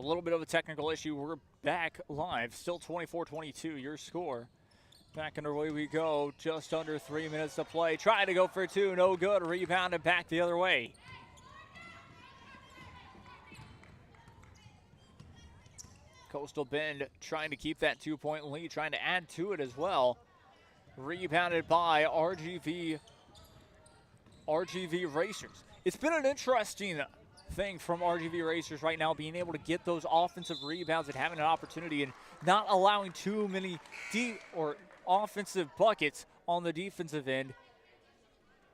A little bit of a technical issue. We're back live. Still 24-22, your score. Back underway we go. Just under 3 minutes to play. Trying to go for two. No good. Rebounded back the other way. Coastal Bend trying to keep that 2-point lead. Trying to add to it as well. Rebounded by RGV Racers. It's been an interesting thing from RGV Racers right now, being able to get those offensive rebounds and having an opportunity and not allowing too many offensive buckets on the defensive end,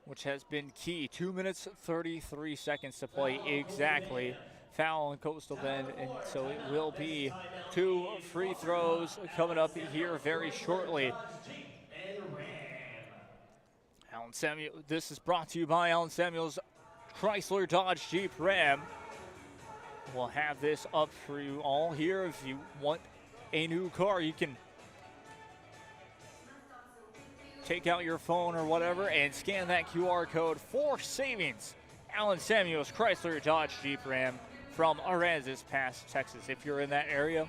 which has been key. 2 minutes, 33 seconds to play exactly. Foul on Coastal Bend, and so it will be 2 free throws coming up here very shortly. Alan Samuel, this is brought to you by Alan Samuel's Chrysler Dodge Jeep Ram. We'll have this up for you all here. If you want a new car, you can take out your phone or whatever and scan that QR code for savings. Alan Samuel's Chrysler Dodge Jeep Ram from Aransas Pass, Texas. If you're in that area,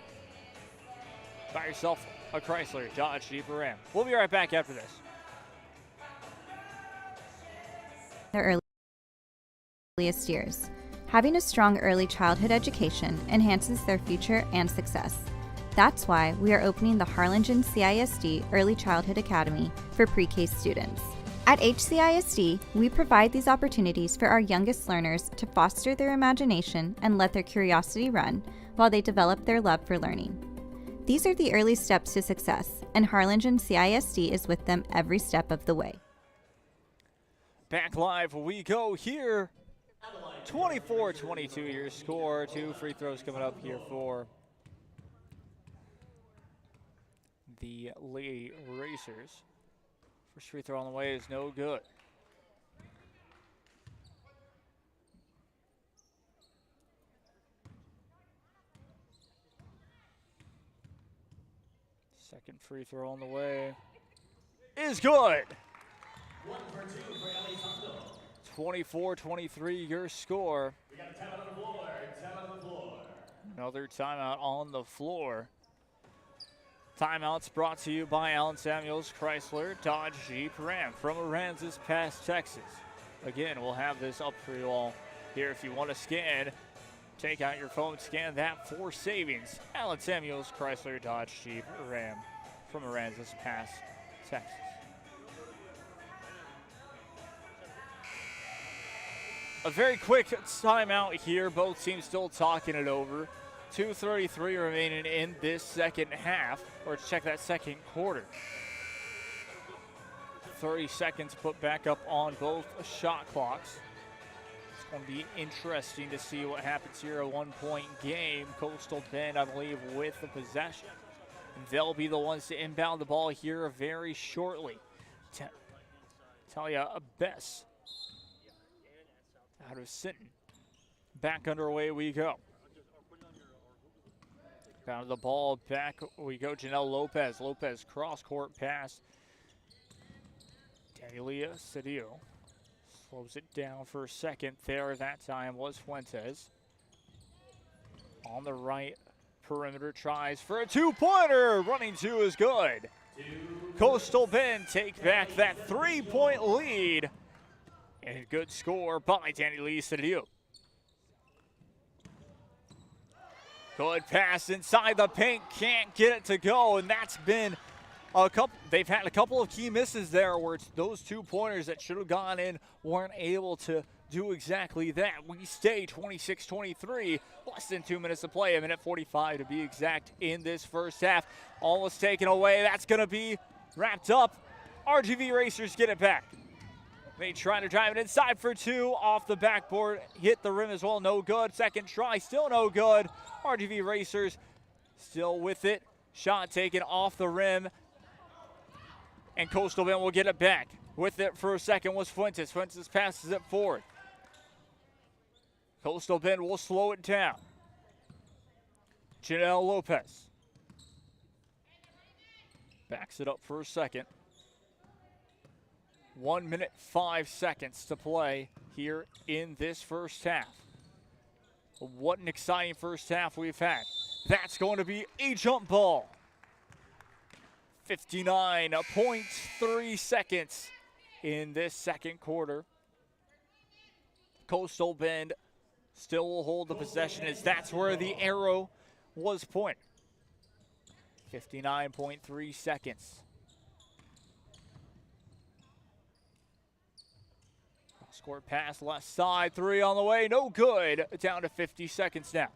buy yourself a Chrysler Dodge Jeep Ram. We'll be right back after this. Their earliest years. Having a strong early childhood education enhances their future and success. That's why we are opening the Harlingen CISD Early Childhood Academy for pre-K students. At HCISD, we provide these opportunities for our youngest learners to foster their imagination and let their curiosity run while they develop their love for learning. These are the early steps to success, and Harlingen CISD is with them every step of the way. Back live we go here. 24-22 your score. 2 free throws coming up here for the Lady Racers. First free throw on the way is no good. Second free throw on the way is good. 24-23 your score. We got a timeout on the floor. Timeout on the floor. Another timeout on the floor. Timeouts brought to you by Alan Samuels Chrysler Dodge Jeep Ram from Aransas Pass, Texas. Again, we'll have this up for you all here. If you want to scan, take out your phone, scan that for savings. Alan Samuels Chrysler Dodge Jeep Ram from Aransas Pass, Texas. A very quick timeout here. Both teams still talking it over. 2:33 remaining in this second half, or check that second quarter. 30 seconds put back up on both shot clocks. It's going to be interesting to see what happens here. A 1-point game. Coastal Bend, I believe, with the possession. They'll be the ones to inbound the ball here very shortly. Talia Bess out of Sinton. Back underway we go. Down to the ball, back we go. Janelle Lopez. Lopez cross-court pass. Danielia Cedillo slows it down for a second there. That time was Fuentes. On the right perimeter, tries for a two-pointer. Running two is good. Coastal Bend take back that 3-point lead. And a good score by Danielia Cedillo. Good pass inside the paint, can't get it to go, and that's been a couple. They've had a couple of key misses there where it's those 2-pointers that should have gone in weren't able to do exactly that. We stay 26-23, less than 2 minutes to play, 1:45 to be exact in this first half. Almost taken away, that's gonna be wrapped up. RGV Racers get it back. They try to drive it inside for two, off the backboard, hit the rim as well, no good. Second try, still no good. RGV Racers still with it. Shot taken off the rim, and Coastal Bend will get it back. With it for a second was Fuentes. Fuentes passes it forward. Coastal Bend will slow it down. Janelle Lopez backs it up for a second. 1 minute, 5 seconds to play here in this first half. What an exciting first half we've had. That's going to be a jump ball. 59.3 seconds in this second quarter. Coastal Bend still will hold the possession as that's where the arrow was pointed. 59.3 seconds. Scored pass left side, 3 on the way, no good. Down to 50 seconds now.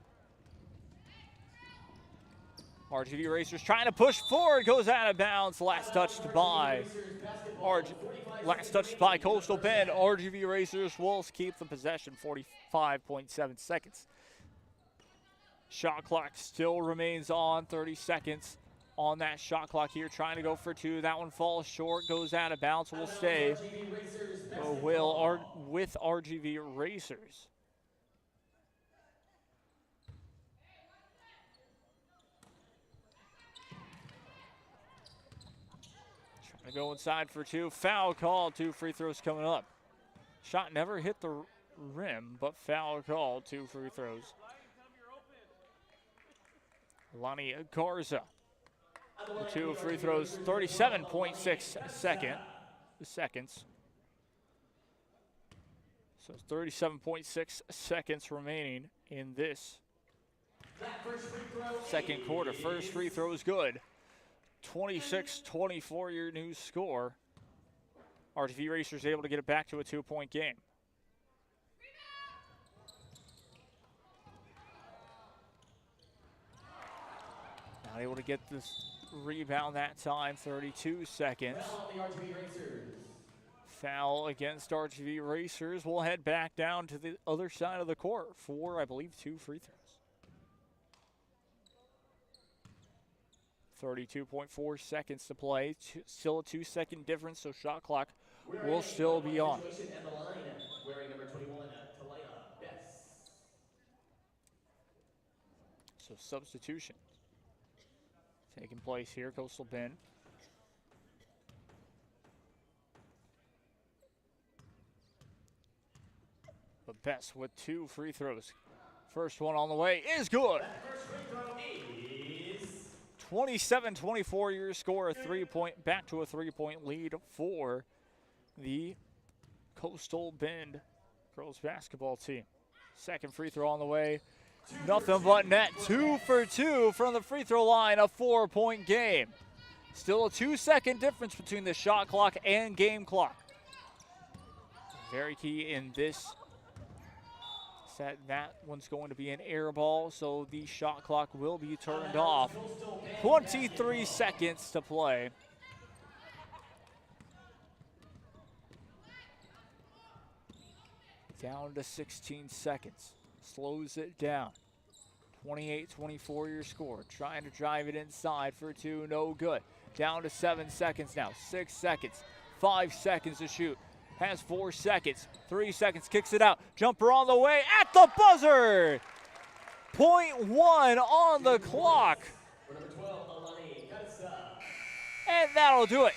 RGV Racers trying to push forward, goes out of bounds. Last touched by Coastal Bend. RGV Racers will keep the possession, 45.7 seconds. Shot clock still remains on, 30 seconds on that shot clock here, trying to go for 2. That one falls short, goes out of bounds, will stay with RGV Racers. Trying to go inside for 2. Foul call, 2 free throws coming up. Shot never hit the rim, but foul call, 2 free throws. Lonnie Garza. The 2 free throws, 37.6 seconds. So 37.6 seconds remaining in this second quarter. First free throw is good. 26-24 your new score. RGV Racers able to get it back to a 2-point game. Not able to get this rebound that time, 32 seconds. Foul against RGV Racers. We'll head back down to the other side of the court for, I believe, 2 free throws. 32.4 seconds to play. Still a 2-second difference, so shot clock will still be on. So substitution taking place here, Coastal Bend. But Best with 2 free throws. First one on the way is good. 27-24 your score, back to a 3-point lead for the Coastal Bend girls basketball team. Second free throw on the way. Nothing but net. 2 for 2 from the free throw line, a 4-point game. Still a 2-second difference between the shot clock and game clock. Very key in this set. That one's going to be an air ball, so the shot clock will be turned off. 23 seconds to play. Down to 16 seconds. Slows it down. 28-24 your score. Trying to drive it inside for 2, no good. Down to 7 seconds now. 6 seconds. 5 seconds to shoot. Has 4 seconds. 3 seconds. Kicks it out. Jumper on the way at the buzzer. 0.1 on the clock. And that'll do it.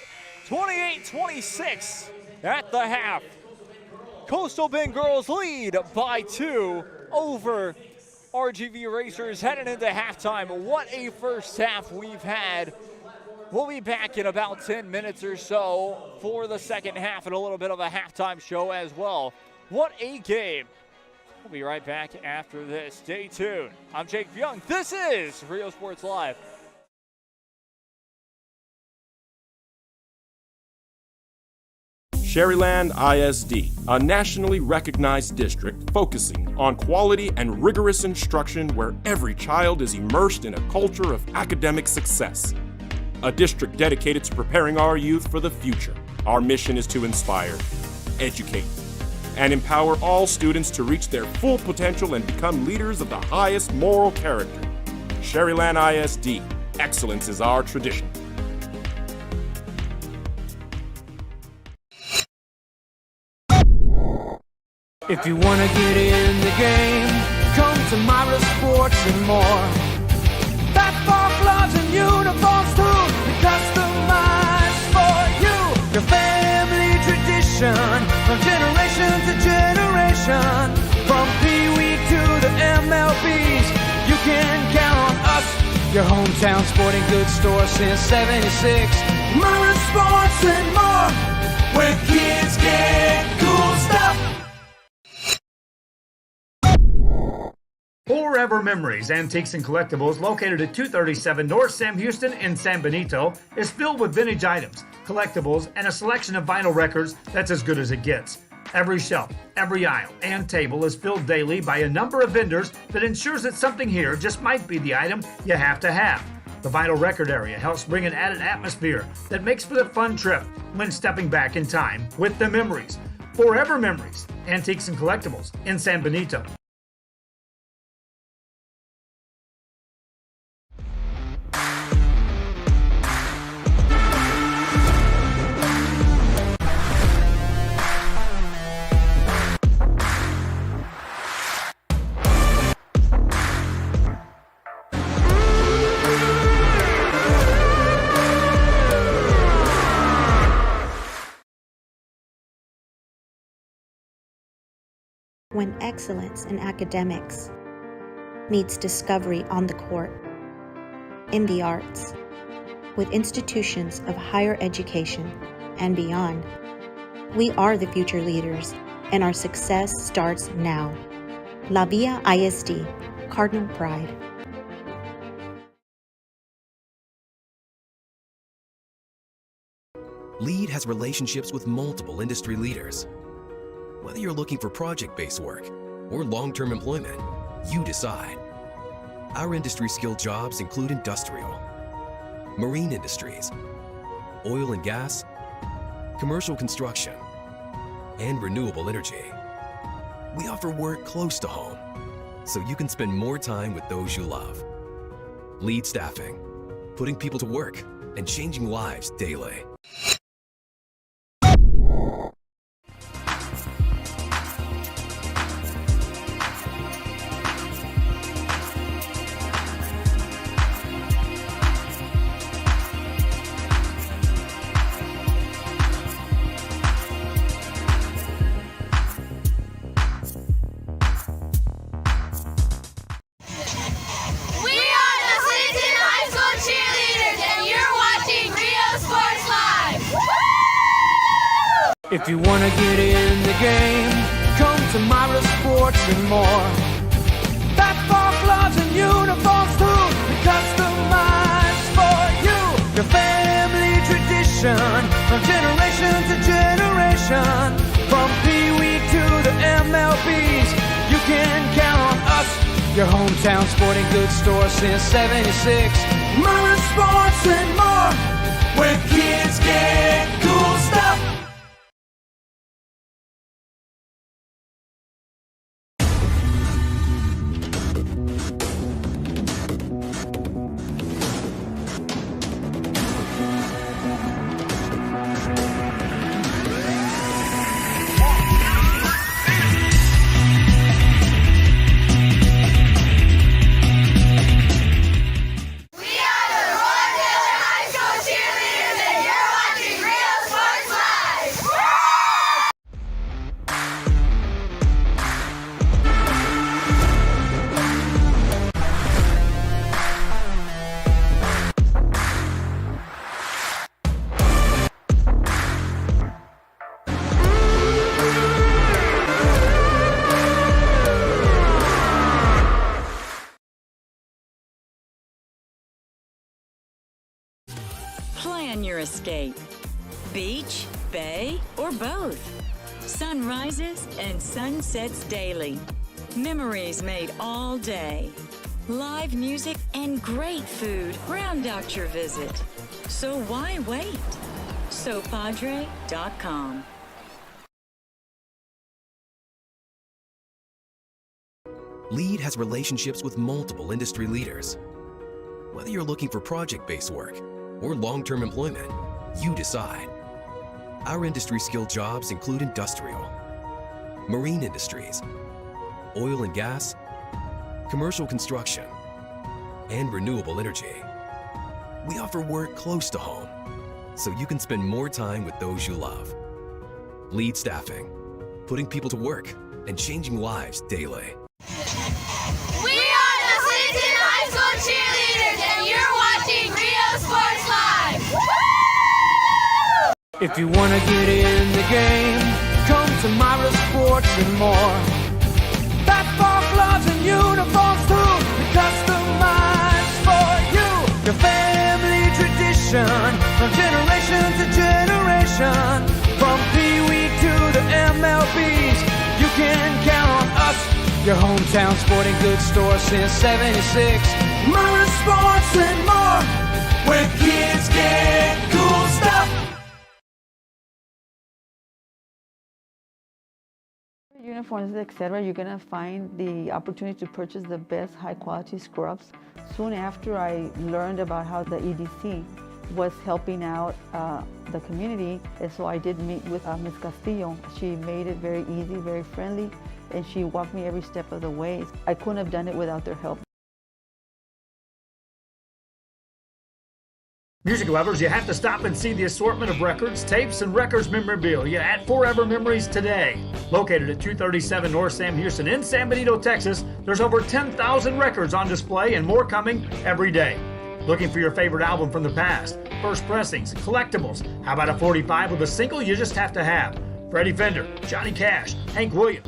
28-26 at the half. Coastal Bend girls lead by 2 over RGV Racers heading into halftime. What a first half we've had. We'll be back in about 10 minutes or so for the second half and a little bit of a halftime show as well. What a game. We'll be right back after this. Stay tuned. I'm Jake Young. This is Rio Sports Live. Sherryland ISD, a nationally recognized district focusing on quality and rigorous instruction where every child is immersed in a culture of academic success. A district dedicated to preparing our youth for the future. Our mission is to inspire, educate, and empower all students to reach their full potential and become leaders of the highest moral character. Sherryland ISD, excellence is our tradition. If you want to get in the game, come to Myra Sports and more. Basketball gloves and uniforms too, customized for you. Your family tradition, from generation to generation. From Pee Wee to the ML. Your hometown sporting goods store since 76. Marlin Sports and more, where kids get cool stuff. Forever Memories, Antiques and Collectibles, located at 237 North Sam Houston in San Benito, is filled with vintage items, collectibles, and a selection of vinyl records that's as good as it gets. Every shelf, every aisle, and table is filled daily by a number of vendors that ensures that something here just might be the item you have to have. The vinyl record area helps bring an added atmosphere that makes for the fun trip when stepping back in time with the memories. Forever Memories, Antiques and Collectibles in San Benito. When excellence in academics meets discovery on the court, in the arts, with institutions of higher education and beyond, we are the future leaders, and our success starts now. La Villa ISD, Cardinal Pride. LEAD has relationships with multiple industry leaders. Whether you're looking for project-based work or long-term employment, you decide. Our industry-skilled jobs include industrial, marine industries, oil and gas, commercial construction, and renewable energy. We offer work close to home, so you can spend more time with those you love. LEAD Staffing, putting people to work and changing lives daily. If you wanna get in the game, come to Myra Sports and more. Basketball gloves and uniforms too, customized for you. Your family tradition, from generation to generation, from Pee Wee to the MLBs, you can count on us. Your hometown sporting goods store since 76. Myra Sports and more, where kids get cool stuff. Plan your escape. Beach, bay, or both. Sunrises and sunsets daily. Memories made all day. Live music and great food round out your visit. So why wait? SoPadre.com. LEAD has relationships with multiple industry leaders. Whether you're looking for project-based work or long-term employment, you decide. Our industry-skilled jobs include industrial, marine industries, oil and gas, commercial construction, and renewable energy. We offer work close to home, so you can spend more time with those you love. LEAD Staffing, putting people to work and changing lives daily. We are the Clinton High School cheerleaders, and If you want to get in the game, come to Myra Sports and more. That for gloves and uniforms too, customized for you. Your family tradition, from generation to generation. From Pee Wee to the MLBs, you can count on us. Your hometown sporting goods store since '76. Myra Sports and more, where kids get cool stuff. Uniforms, etc., you're going to find the opportunity to purchase the best high-quality scrubs. Soon after I learned about how the EDC was helping out the community, and so I did meet with Ms. Castillo. She made it very easy, very friendly, and she walked me every step of the way. I couldn't have done it without their help. Music lovers, you have to stop and see the assortment of records, tapes, and records memorabilia at Forever Memories today. Located at 237 North Sam Houston in San Benito, Texas, there's over 10,000 records on display and more coming every day. Looking for your favorite album from the past, first pressings, collectibles. How about a 45 with a single you just have to have? Freddie Fender, Johnny Cash, Hank Williams.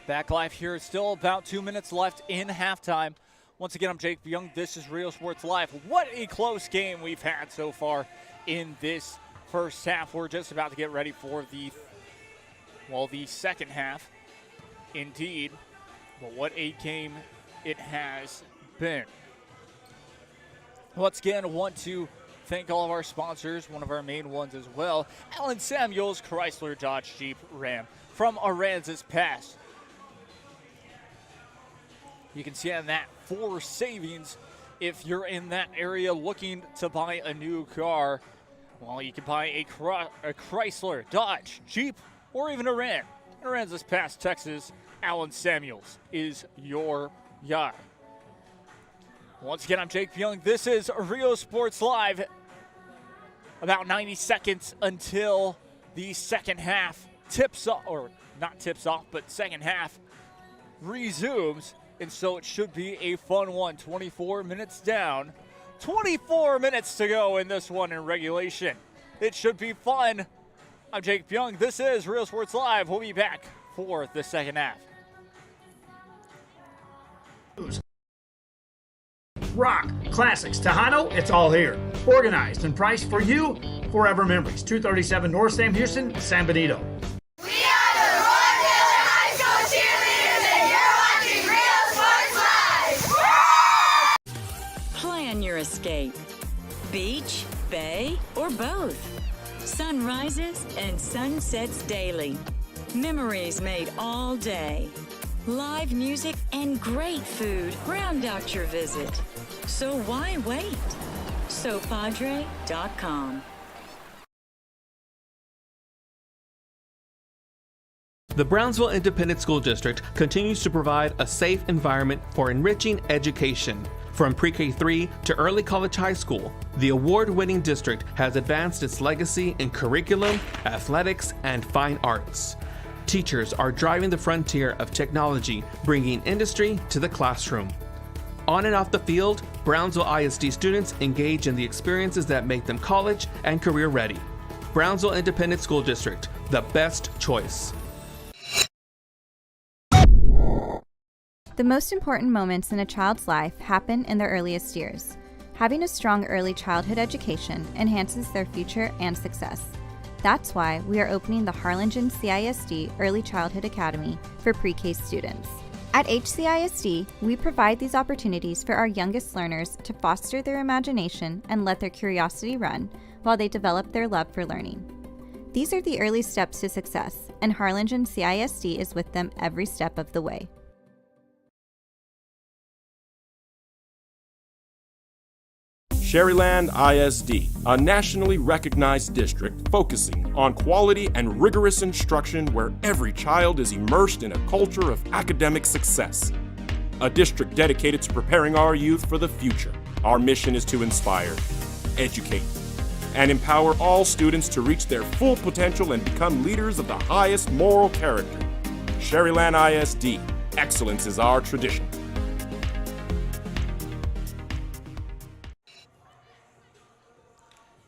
Back live here. Still about 2 minutes left in halftime. Once again, I'm Jake Young. This is Real Sports Live. What a close game we've had so far in this first half. We're just about to get ready for the second half. Indeed. But what a game it has been. Once again, I want to thank all of our sponsors, one of our main ones as well, Allen Samuels, Chrysler, Dodge, Jeep, Ram, from Aransas Pass. You can see on that for savings if you're in that area looking to buy a new car. Well, you can buy a Chrysler, Dodge, Jeep, or even a Ram. Aransas Pass, Texas, Allen Samuels is your guy. Once again, I'm Jake Young. This is Rio Sports Live. About 90 seconds until the second half tips off, or not tips off, but second half resumes. And so it should be a fun one. 24 minutes down. 24 minutes to go in this one in regulation. It should be fun. I'm Jake Young. This is Real Sports Live. We'll be back for the second half. Rock, classics, Tejano, it's all here. Organized and priced for you. Forever Memories, 237 North Sam Houston, San Benito. Plan your escape. Beach, bay, or both. Sunrises and sunsets daily. Memories made all day. Live music and great food round out your visit. So why wait? SoPadre.com. The Brownsville Independent School District continues to provide a safe environment for enriching education. From pre-K-3 to early college high school, the award-winning district has advanced its legacy in curriculum, athletics, and fine arts. Teachers are driving the frontier of technology, bringing industry to the classroom. On and off the field, Brownsville ISD students engage in the experiences that make them college and career ready. Brownsville Independent School District, the best choice. The most important moments in a child's life happen in their earliest years. Having a strong early childhood education enhances their future and success. That's why we are opening the Harlingen CISD Early Childhood Academy for pre-K students. At HCISD, we provide these opportunities for our youngest learners to foster their imagination and let their curiosity run while they develop their love for learning. These are the early steps to success, and Harlingen CISD is with them every step of the way. Sherryland ISD, a nationally recognized district focusing on quality and rigorous instruction where every child is immersed in a culture of academic success. A district dedicated to preparing our youth for the future. Our mission is to inspire, educate, and empower all students to reach their full potential and become leaders of the highest moral character. Sherryland ISD, excellence is our tradition.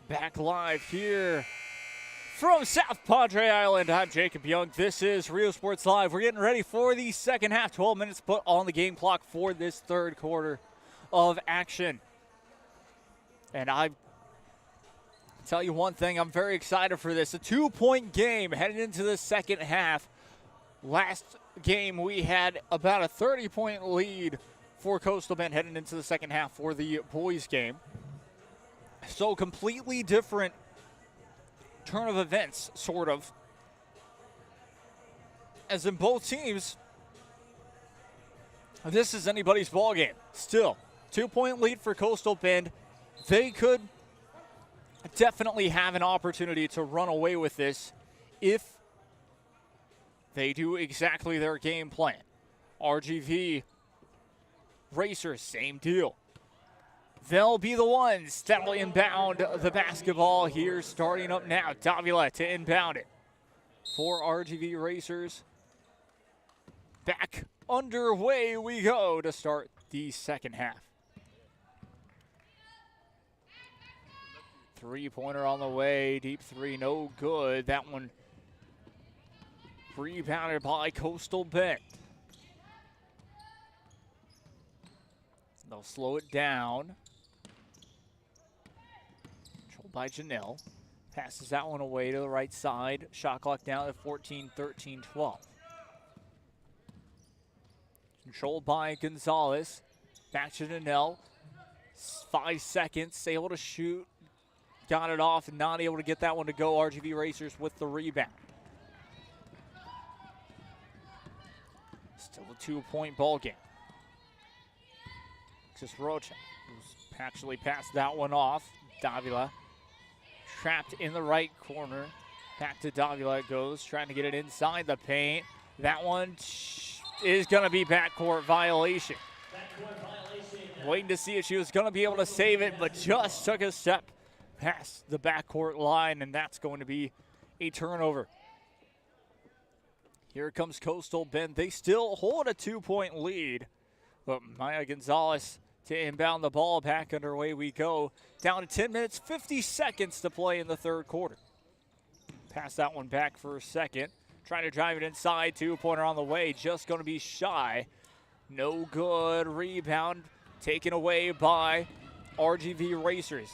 Back live here from South Padre Island. I'm Jacob Young. This is Rio Sports Live. We're getting ready for the second half. 12 minutes put on the game clock for this third quarter of action. And I tell you one thing, I'm very excited for this. A 2-point game heading into the second half. Last game we had about a 30-point lead for Coastal Bend heading into the second half for the boys game. So completely different turn of events, sort of. As in both teams, this is anybody's ball game. Still, 2-point lead for Coastal Bend. They could definitely have an opportunity to run away with this if they do exactly their game plan. RGV Racers, same deal. They'll be the ones that will inbound the basketball here, starting up now. Davila to inbound it for RGV Racers. Back underway we go to start the second half. Three-pointer on the way, deep three, no good. That one rebounded by Coastal Bend. They'll slow it down. By Janelle. Passes that one away to the right side. Shot clock down at 14, 13, 12. Controlled by Gonzalez. Back to Janelle. 5 seconds. Able to shoot. Got it off and not able to get that one to go. RGV Racers with the rebound. Still a 2-point ball game. Just Rocha, who's actually passed that one off. Davila. Trapped in the right corner. Back to Davila it goes, trying to get it inside the paint. That one is going to be backcourt violation. Waiting to see if she was going to be able to save it, but just took a step past the backcourt line, and that's going to be a turnover. Here comes Coastal Bend. They still hold a 2-point lead, but Maya Gonzalez to inbound the ball. Back underway we go. Down to 10 minutes, 50 seconds to play in the third quarter. Pass that one back for a second. Trying to drive it inside. 2-pointer on the way. Just going to be shy. No good. Rebound taken away by RGV Racers.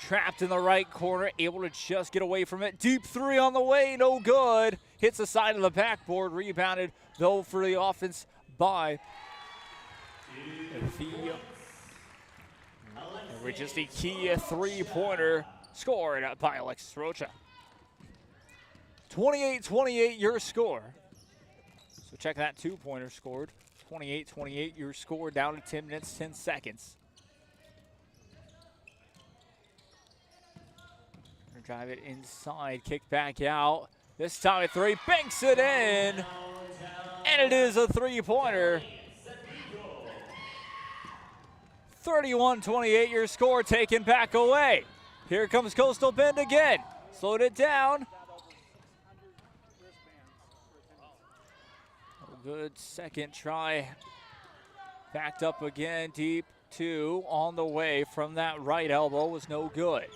Trapped in the right corner. Able to just get away from it. Deep three on the way. No good. Hits the side of the backboard. Rebounded, though, for the offense by with just a key 3-pointer scored by Alexis Rocha. 28-28 your score. So check that 2-pointer scored. 28-28 your score, down to 10 minutes, 10 seconds. Drive it inside, kick back out. This time at 3, banks it in. And it is a 3-pointer. 31-28 your score, taken back away. Here comes Coastal Bend again. Slowed it down. Good second try. Backed up again, deep 2 on the way from that right elbow was no good.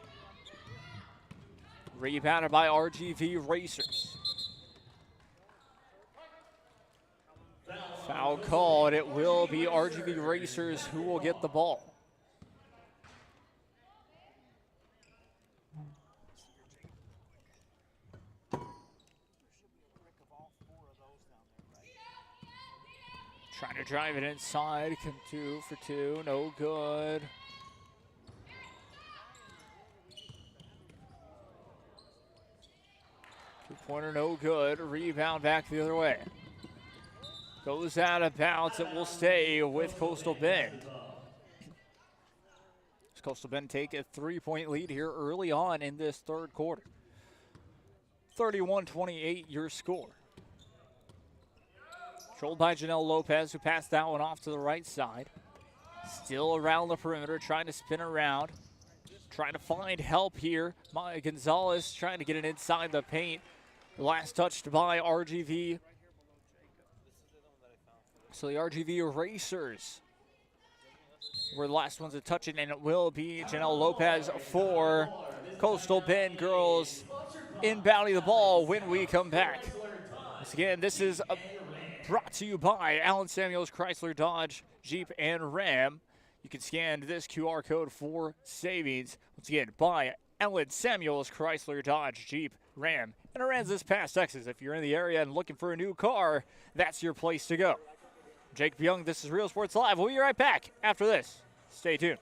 Rebounded by RGV Racers. Foul called. It will be RGV Racers who will get the ball. Trying to drive it inside. 2 for 2. No good. Two-pointer, no good. Rebound back the other way. Goes out of bounds. It will stay with Coastal Bend. Coastal Bend take a 3-point lead here early on in this third quarter. 31-28 your score. Controlled by Janelle Lopez, who passed that one off to the right side. Still around the perimeter, trying to spin around. Trying to find help here. Maya Gonzalez trying to get it inside the paint. Last touched by RGV. So the RGV Racers were the last ones to touch it, and it will be Janelle Lopez for Coastal Bend girls inbounding the ball when we come back. Once again, this is brought to you by Allen Samuels, Chrysler, Dodge, Jeep, and Ram. You can scan this QR code for savings. Once again, by Allen Samuels, Chrysler, Dodge, Jeep, Ram, and Aransas Pass, Texas. If you're in the area and looking for a new car, that's your place to go. Jake Young, this is Real Sports Live. We'll be right back after this. Stay tuned.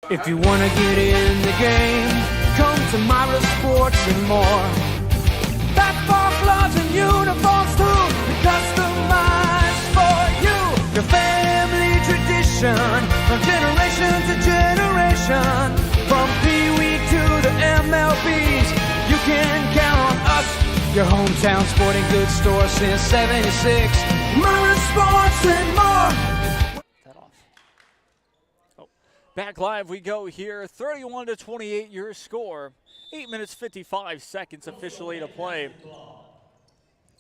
If you want to get in the game, come to Myra Sports and more. Basketball gloves and uniforms too, customized for you. Your family tradition, from generation to generation. From Pee Wee to the MLBs, you can count on us. Your hometown sporting goods store since '76. Myra Sports and more. Back live we go here, 31-28 your score. 8 minutes 55 seconds officially to play.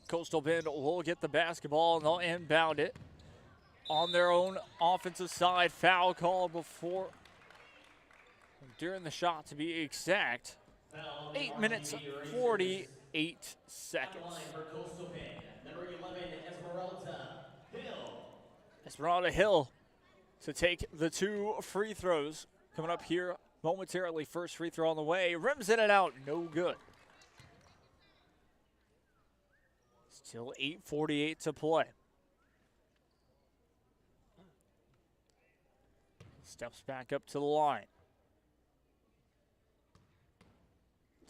Coastal Bend will get the basketball and they'll inbound it. On their own offensive side, foul call before, during the shot to be exact. 8 minutes 48 seconds. Esmeralda Hill to take the 2 free throws. Coming up here momentarily. First free throw on the way. Rims in and out. No good. Still 8:48 to play. Steps back up to the line.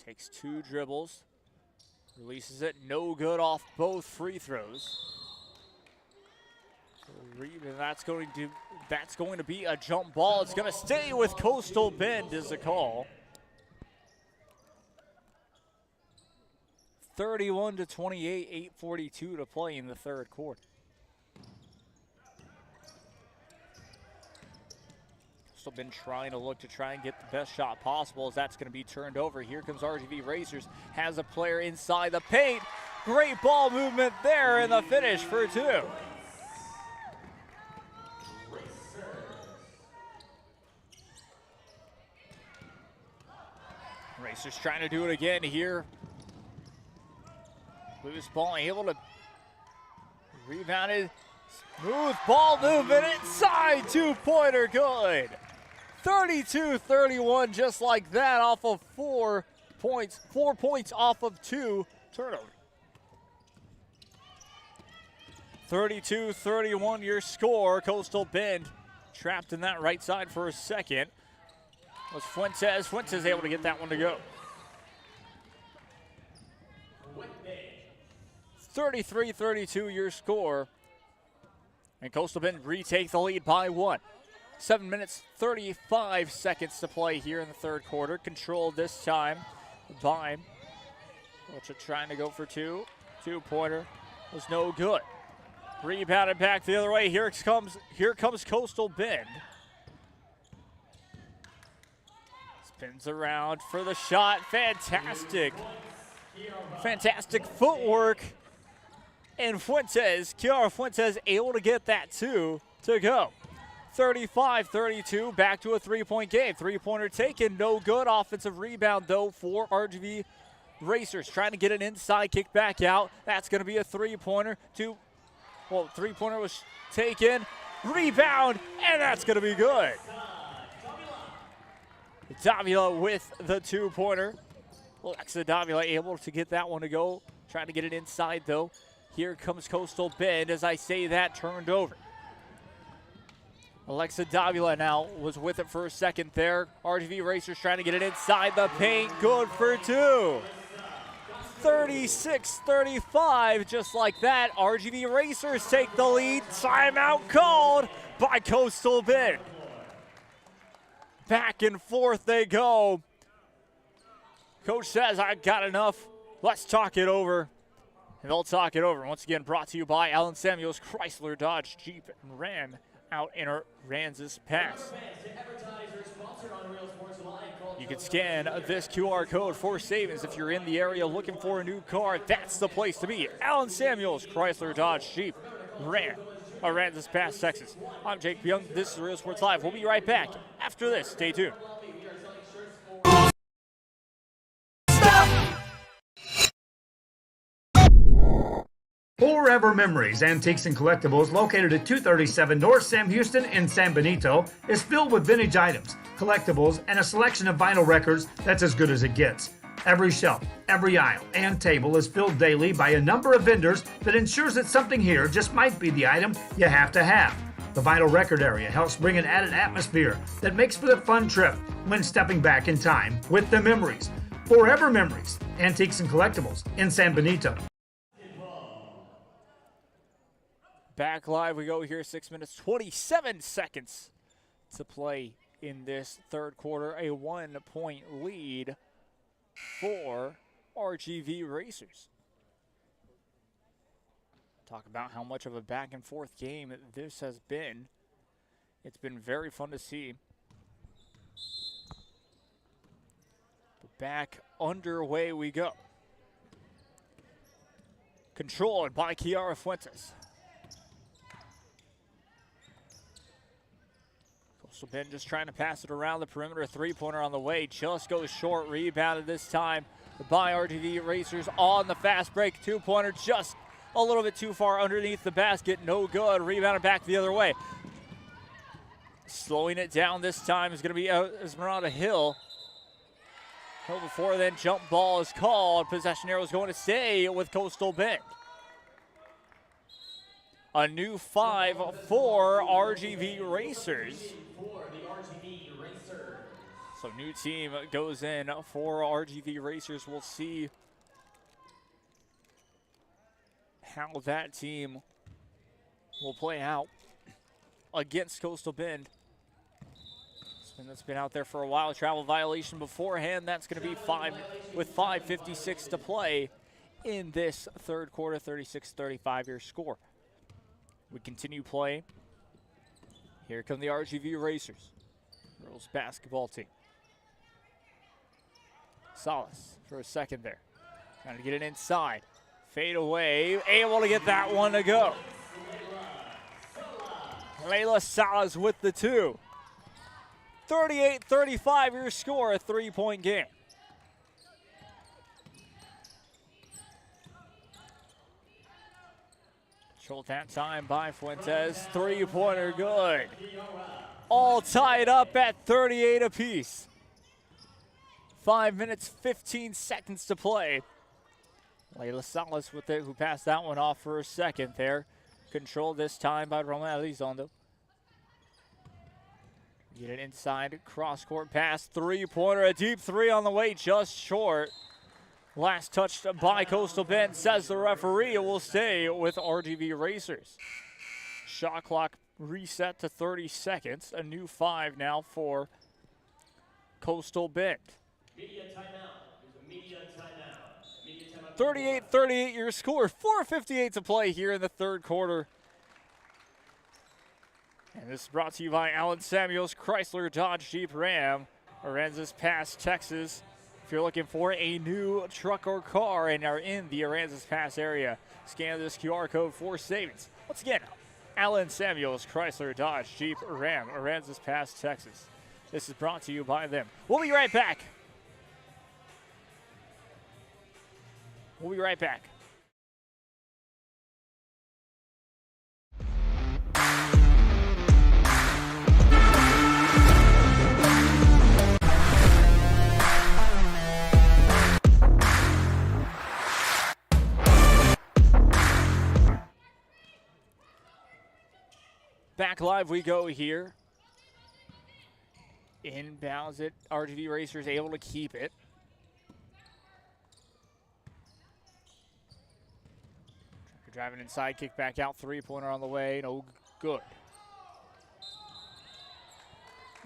Takes 2 dribbles. Releases it. No good off both free throws. And that's going to be a jump ball. It's going to stay with Coastal Bend is the call. 31-28, 8:42 to play in the third quarter. Coastal Bend trying to get the best shot possible as that's going to be turned over. Here comes RGV Racers, has a player inside the paint. Great ball movement there and the finish for 2. Racers trying to do it again here. Loose ball, able to rebound it. Smooth ball movement inside, 2-pointer, good. 32-31, just like that, off of 4 points. 4 points off of 2 turnovers. 32-31 your score. Coastal Bend trapped in that right side for a second. Was Fuentes. Fuentes able to get that one to go. 33-32 your score. And Coastal Bend retake the lead by 1. 7 minutes, 35 seconds to play here in the third quarter. Controlled this time by trying to go for 2. 2-pointer was no good. Rebounded back the other way. Here comes Coastal Bend. Spins around for the shot. Fantastic footwork. And Kiara Fuentes able to get that 2 to go. 35-32, back to a 3-point game. 3-pointer taken, no good. Offensive rebound though for RGV Racers. Trying to get an inside kick back out. That's going to be a 3-pointer. 3-pointer was taken. Rebound, and that's going to be good. Davila with the 2-pointer. Alexa Davila able to get that one to go. Trying to get it inside though. Here comes Coastal Bend. As I say that, turned over. Alexa Davila now was with it for a second there. RGV Racers trying to get it inside the paint. Good for 2. 36-35, just like that. RGV Racers take the lead. Timeout called by Coastal Bend. Back and forth they go. Coach says, I've got enough. Let's talk it over. And they'll talk it over. Once again, brought to you by Allen Samuels, Chrysler, Dodge, Jeep, and Ram out in Aransas Pass. You can scan this QR code for savings if you're in the area looking for a new car. That's the place to be. Allen Samuels, Chrysler, Dodge, Jeep, Ram Aransas Pass, Texas. I'm Jake Young. This is Real Sports Live. We'll be right back after this. Stay tuned. Forever Memories, Antiques and Collectibles, located at 237 North Sam Houston in San Benito, is filled with vintage items, collectibles, and a selection of vinyl records that's as good as it gets. Every shelf, every aisle, and table is filled daily by a number of vendors that ensures that something here just might be the item you have to have. The vinyl record area helps bring an added atmosphere that makes for a fun trip when stepping back in time with the memories. Forever Memories, Antiques and Collectibles in San Benito. Back live we go here, 6 minutes, 27 seconds to play in this third quarter. A 1-point lead for RGV Racers. Talk about how much of a back and forth game this has been. It's been very fun to see. But back underway we go. Controlled by Kiara Fuentes. Coastal Bend just trying to pass it around the perimeter. Three-pointer on the way. Just goes short. Rebounded this time by RGV Racers on the fast break. Two-pointer just a little bit too far underneath the basket. No good. Rebounded back the other way. Slowing it down this time is going to be Esmeralda Hill. Hill before then, jump ball is called. Possession arrow is going to stay with Coastal Bend. A new 5 for RGV Racers. So new team goes in for RGV Racers. We'll see how that team will play out against Coastal Bend. That's been out there for a while. Travel violation beforehand. That's going to be 5 with 5:56 to play in this third quarter. 36-35 your score. We continue play. Here come the RGV Racers, girls basketball team. Salas for a second there. Trying to get it inside. Fade away. Able to get that one to go. Layla Salas with the 2. 38-35 your score, a 3-point game. Controlled that time by Fuentes. Three-pointer good. All tied up at 38 apiece. 5 minutes, 15 seconds to play. Layla Salas with it, who passed that one off for a second there. Controlled this time by Romana Elizondo. Get it inside, cross-court pass, three-pointer, a deep 3 on the way, just short. Last touched by Coastal Bend, says the referee. It will stay with RGV Racers. Shot clock reset to 30 seconds. A new 5 now for Coastal Bend. 38-38 your score. 4:58 to play here in the third quarter. And this is brought to you by Allen Samuels, Chrysler, Dodge, Jeep, Ram, Aransas Pass, Texas. If you're looking for a new truck or car and are in the Aransas Pass area, scan this QR code for savings. Once again, Allen Samuels, Chrysler, Dodge, Jeep, Ram, Aransas Pass, Texas. This is brought to you by them. We'll be right back. We'll be right back. Back live we go here. Inbounds it. RGV Racers able to keep it. Driving inside, kick back out, three-pointer on the way. No good.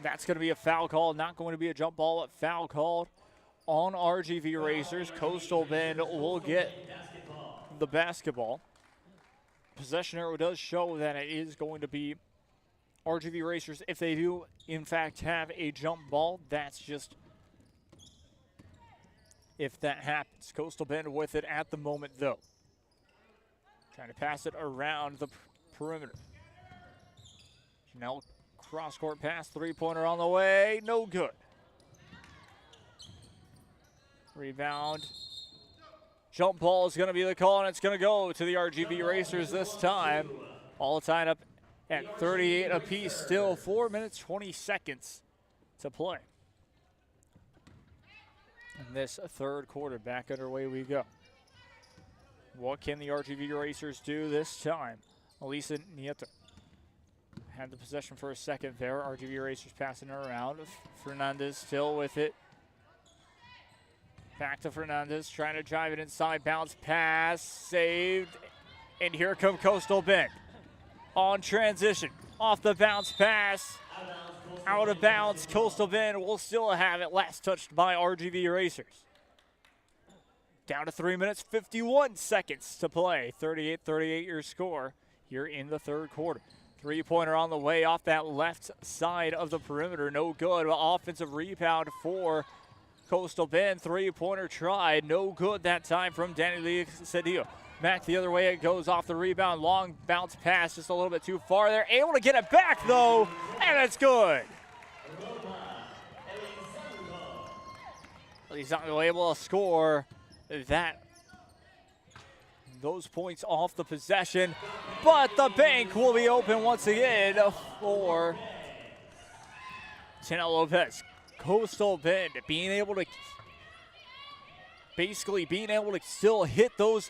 That's going to be a foul call. Not going to be a jump ball, but foul called on RGV Racers. Coastal Bend will get the basketball. Possession arrow does show that it is going to be RGV Racers. If they do, in fact, have a jump ball, that's just if that happens. Coastal Bend with it at the moment, though. Trying to pass it around the perimeter. Now cross-court pass, three-pointer on the way, no good. Rebound. Jump ball is going to be the call, and it's going to go to the RGV Racers this time. All tied up at 38 apiece, still 4 minutes, 20 seconds to play. In this third quarter, back underway we go. What can the RGV Racers do this time? Elisa Nieto had the possession for a second there. RGV Racers passing it around. Fernandez still with it. Back to Fernandez, trying to drive it inside. Bounce pass, saved. And here come Coastal Bend. On transition, off the bounce pass. Out of bounds, Coastal Bend will still have it. Last touched by RGV Racers. Down to 3 minutes, 51 seconds to play. 38-38 your score here in the third quarter. Three-pointer on the way off that left side of the perimeter. No good. Offensive rebound for Coastal Bend. Three-pointer tried. No good that time from Danny Lee Cedillo. Back the other way it goes off the rebound. Long bounce pass just a little bit too far there. Able to get it back though, and it's good. Elizondo able to score those points off the possession, but the bank will be open once again for Janelle Lopez. Coastal Bend being able to still hit those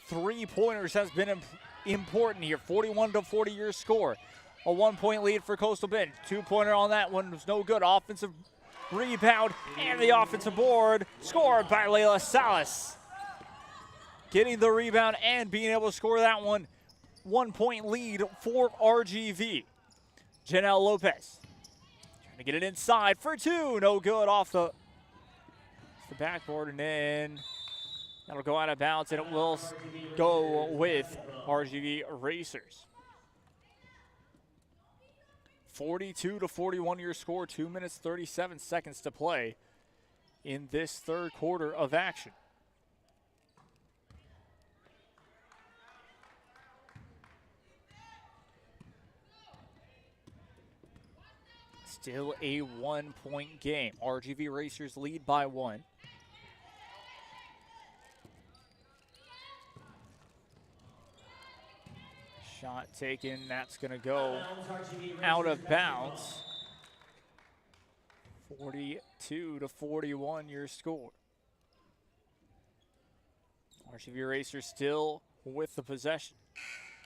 three-pointers has been important here. 41-40 your score. A 1-point lead for Coastal Bend. Two-pointer on that one was no good. Offensive rebound and the offensive board scored by Layla Salas. Getting the rebound and being able to score that one. 1-point lead for RGV. Janelle Lopez trying to get it inside for two. No good off the backboard, and then that'll go out of bounds, and it will go with RGV Racers. 42-41 your score. 2 minutes, 37 seconds to play in this third quarter of action. Still a 1-point game. RGV Racers lead by 1. Shot taken, that's going to go out of bounds. 42-41 your score. RGV Racers still with the possession.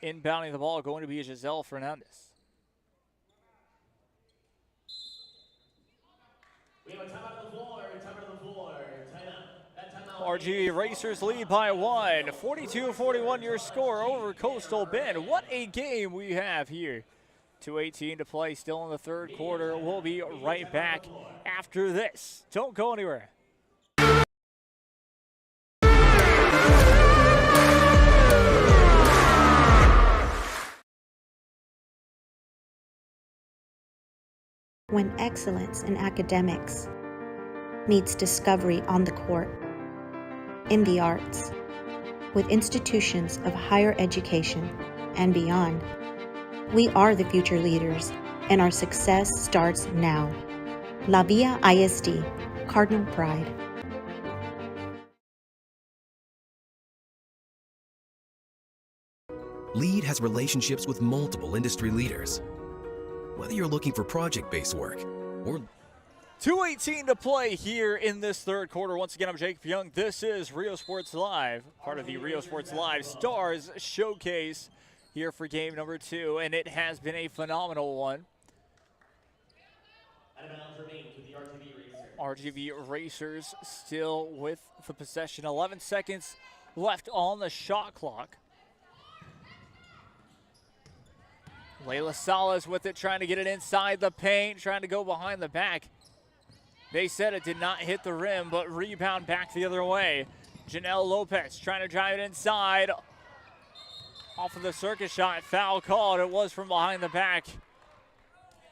Inbounding the ball going to be Giselle Fernandez. We have a timeout on the floor, timeout on the floor, timeout. RGV Racers lead by 1. 42-41 your score over Coastal Bend. What a game we have here. 2:18 to play, still in the third quarter. We'll be right back after this. Don't go anywhere. When excellence in academics meets discovery on the court, in the arts, with institutions of higher education and beyond, we are the future leaders, and our success starts now. La Villa ISD, Cardinal Pride. LEAD has relationships with multiple industry leaders. Whether you're looking for project-based work or 2:18 to play here in this third quarter. Once again, I'm Jacob Young. This is Rio Sports Live, part of the Rio Sports Live Stars Showcase here for game number 2, and it has been a phenomenal one. RGV Racers still with the possession. 11 seconds left on the shot clock. Layla Salas with it, trying to get it inside the paint, trying to go behind the back. They said it did not hit the rim, but rebound back the other way. Janelle Lopez trying to drive it inside. Off of the circus shot, foul called. It was from behind the back.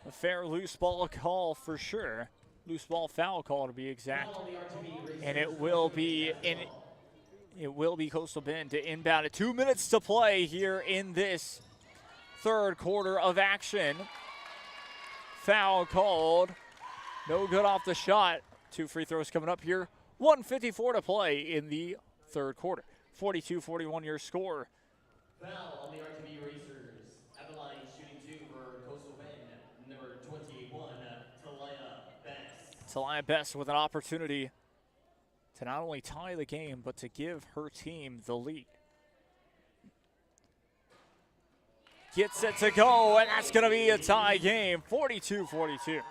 A fair loose ball call for sure. Loose ball foul call to be exact. And it will be Coastal Bend to inbound it. 2 minutes to play here in this third quarter of action. Foul called. No good off the shot. 2 free throws coming up here. 1:54 to play in the third quarter. 42-41 your score. Foul on the RGV Racers. At the line, shooting 2 for Coastal Bend, number 21, Talia Best. Talia Best with an opportunity to not only tie the game, but to give her team the lead. Gets it to go, and that's going to be a tie game, 42-42.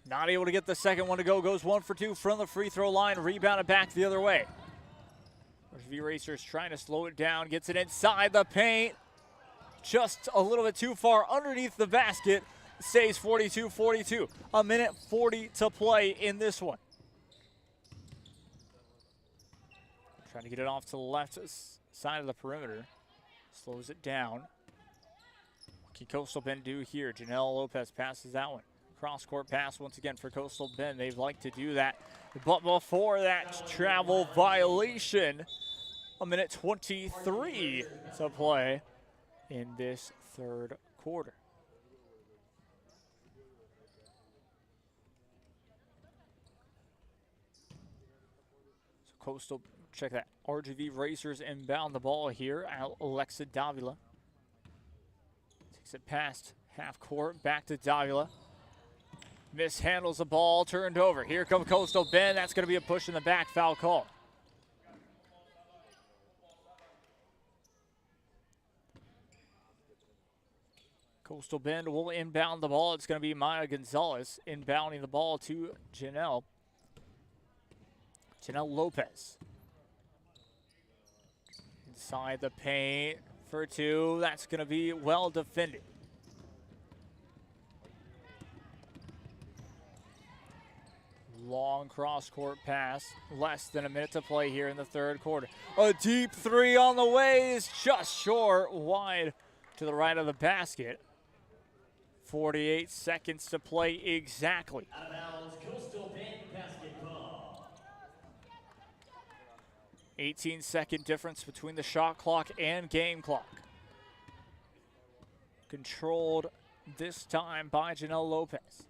Not able to get the second one to go. Goes 1 for 2 from the free throw line. Rebounded back the other way. RGV Racers trying to slow it down. Gets it inside the paint. Just a little bit too far underneath the basket. Stays 42-42. A minute 40 to play in this one. Trying to get it off to the left side of the perimeter. Slows it down. What can Coastal Bend do here? Janelle Lopez passes that one. Cross-court pass once again for Coastal Bend. They'd like to do that. But before that travel violation, a minute 23 to play in this third quarter. So Coastal, check that. RGV Racers inbound the ball here. Alexa Davila takes it past half court, back to Davila. Mishandles the ball, turned over. Here comes Coastal Bend. That's going to be a push in the back, foul call. Coastal Bend will inbound the ball. It's going to be Maya Gonzalez inbounding the ball to Janelle. Janelle Lopez. Inside the paint for 2. That's going to be well defended. Long cross-court pass. Less than a minute to play here in the third quarter. A deep 3 on the way is just short, wide to the right of the basket. 48 seconds to play exactly. Out of bounds, Coastal Bend basketball. 18-second difference between the shot clock and game clock. Controlled this time by Janelle Lopez.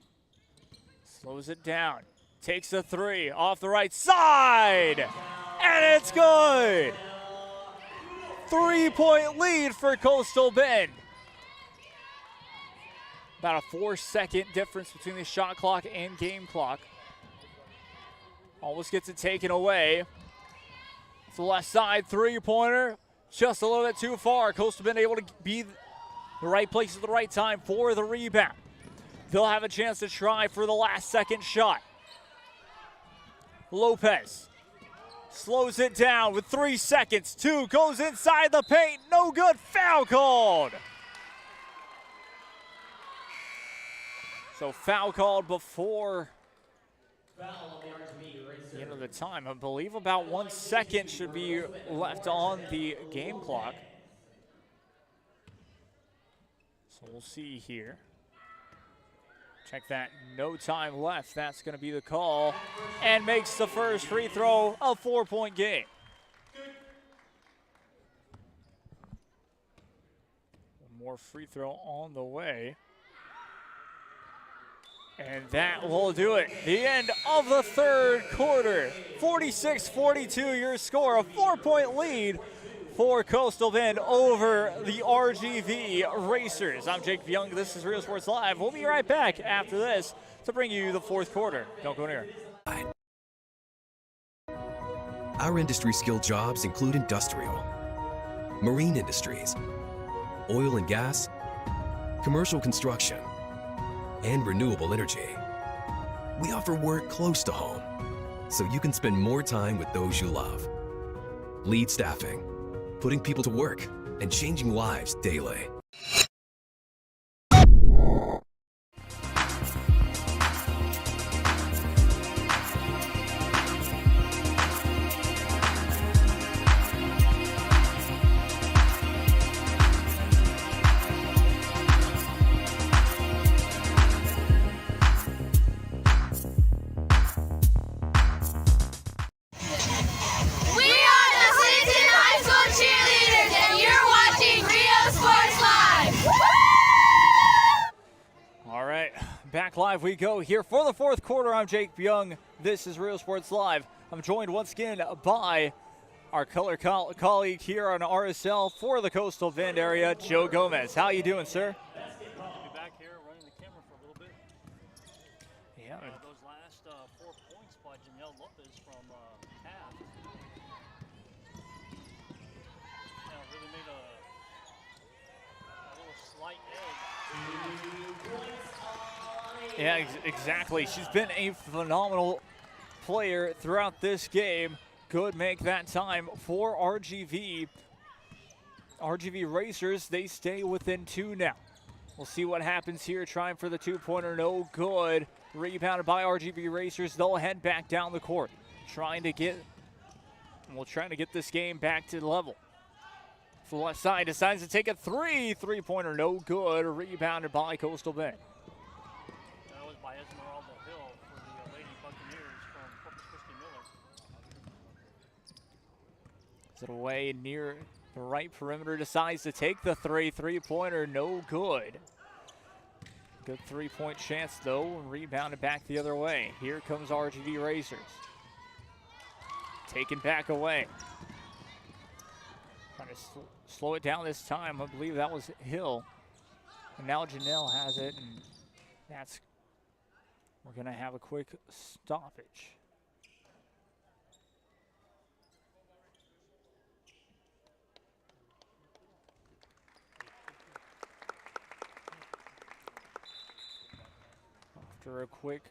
Slows it down. Takes a 3 off the right side, and it's good. 3-point lead for Coastal Bend. About a 4-second difference between the shot clock and game clock. Almost gets it taken away. It's the left side 3-pointer, just a little bit too far. Coastal Bend able to be the right place at the right time for the rebound. They'll have a chance to try for the last second shot. Lopez slows it down with 3 seconds. 2 goes inside the paint. No good. Foul called. So foul called before the end of the time. I believe about 1 second should be left on the game clock. So we'll see here. Check that, no time left. That's going to be the call. And makes the first free throw, a 4-point game. One more free throw on the way. And that will do it. The end of the third quarter. 46-42 your score, a 4-point lead for Coastal Bend over the RGV Racers. I'm Jake Young. This is Real Sports Live. We'll be right back after this to bring you the fourth quarter. Don't go anywhere. Our industry skilled jobs include industrial, marine industries, oil and gas, commercial construction, and renewable energy. We offer work close to home, so you can spend more time with those you love. Lead Staffing, putting people to work and changing lives daily. Back live we go here for the fourth quarter. I'm Jake Young. This is Real Sports Live. I'm joined once again by our color colleague here on RSL for the Coastal Bend area, Joe Gomez. How you doing, sir? I'll be back here running the camera for a little bit. Yeah. Those last 4 points by Janelle Lopez from half. Really made a little slight edge. Yeah, exactly. She's been a phenomenal player throughout this game. Could make that time for RGV. RGV Racers, they stay within 2 now. We'll see what happens here. Trying for the 2-pointer, no good. Rebounded by RGV Racers. They'll head back down the court. Trying to get this game back to level. For the left side, decides to take a 3-pointer, no good. Rebounded by Coastal Bend. That was by Esmeralda Hill for the Lady Buccaneers from Corpus Christi Miller. Is it away near the right perimeter? Decides to take the 3-pointer, no good. Good 3-point chance though, rebounded back the other way. Here comes RGV Racers. Taken back away. Trying to slow it down this time. I believe that was Hill. And now Janelle has it, and we're gonna have a quick stoppage. After a quick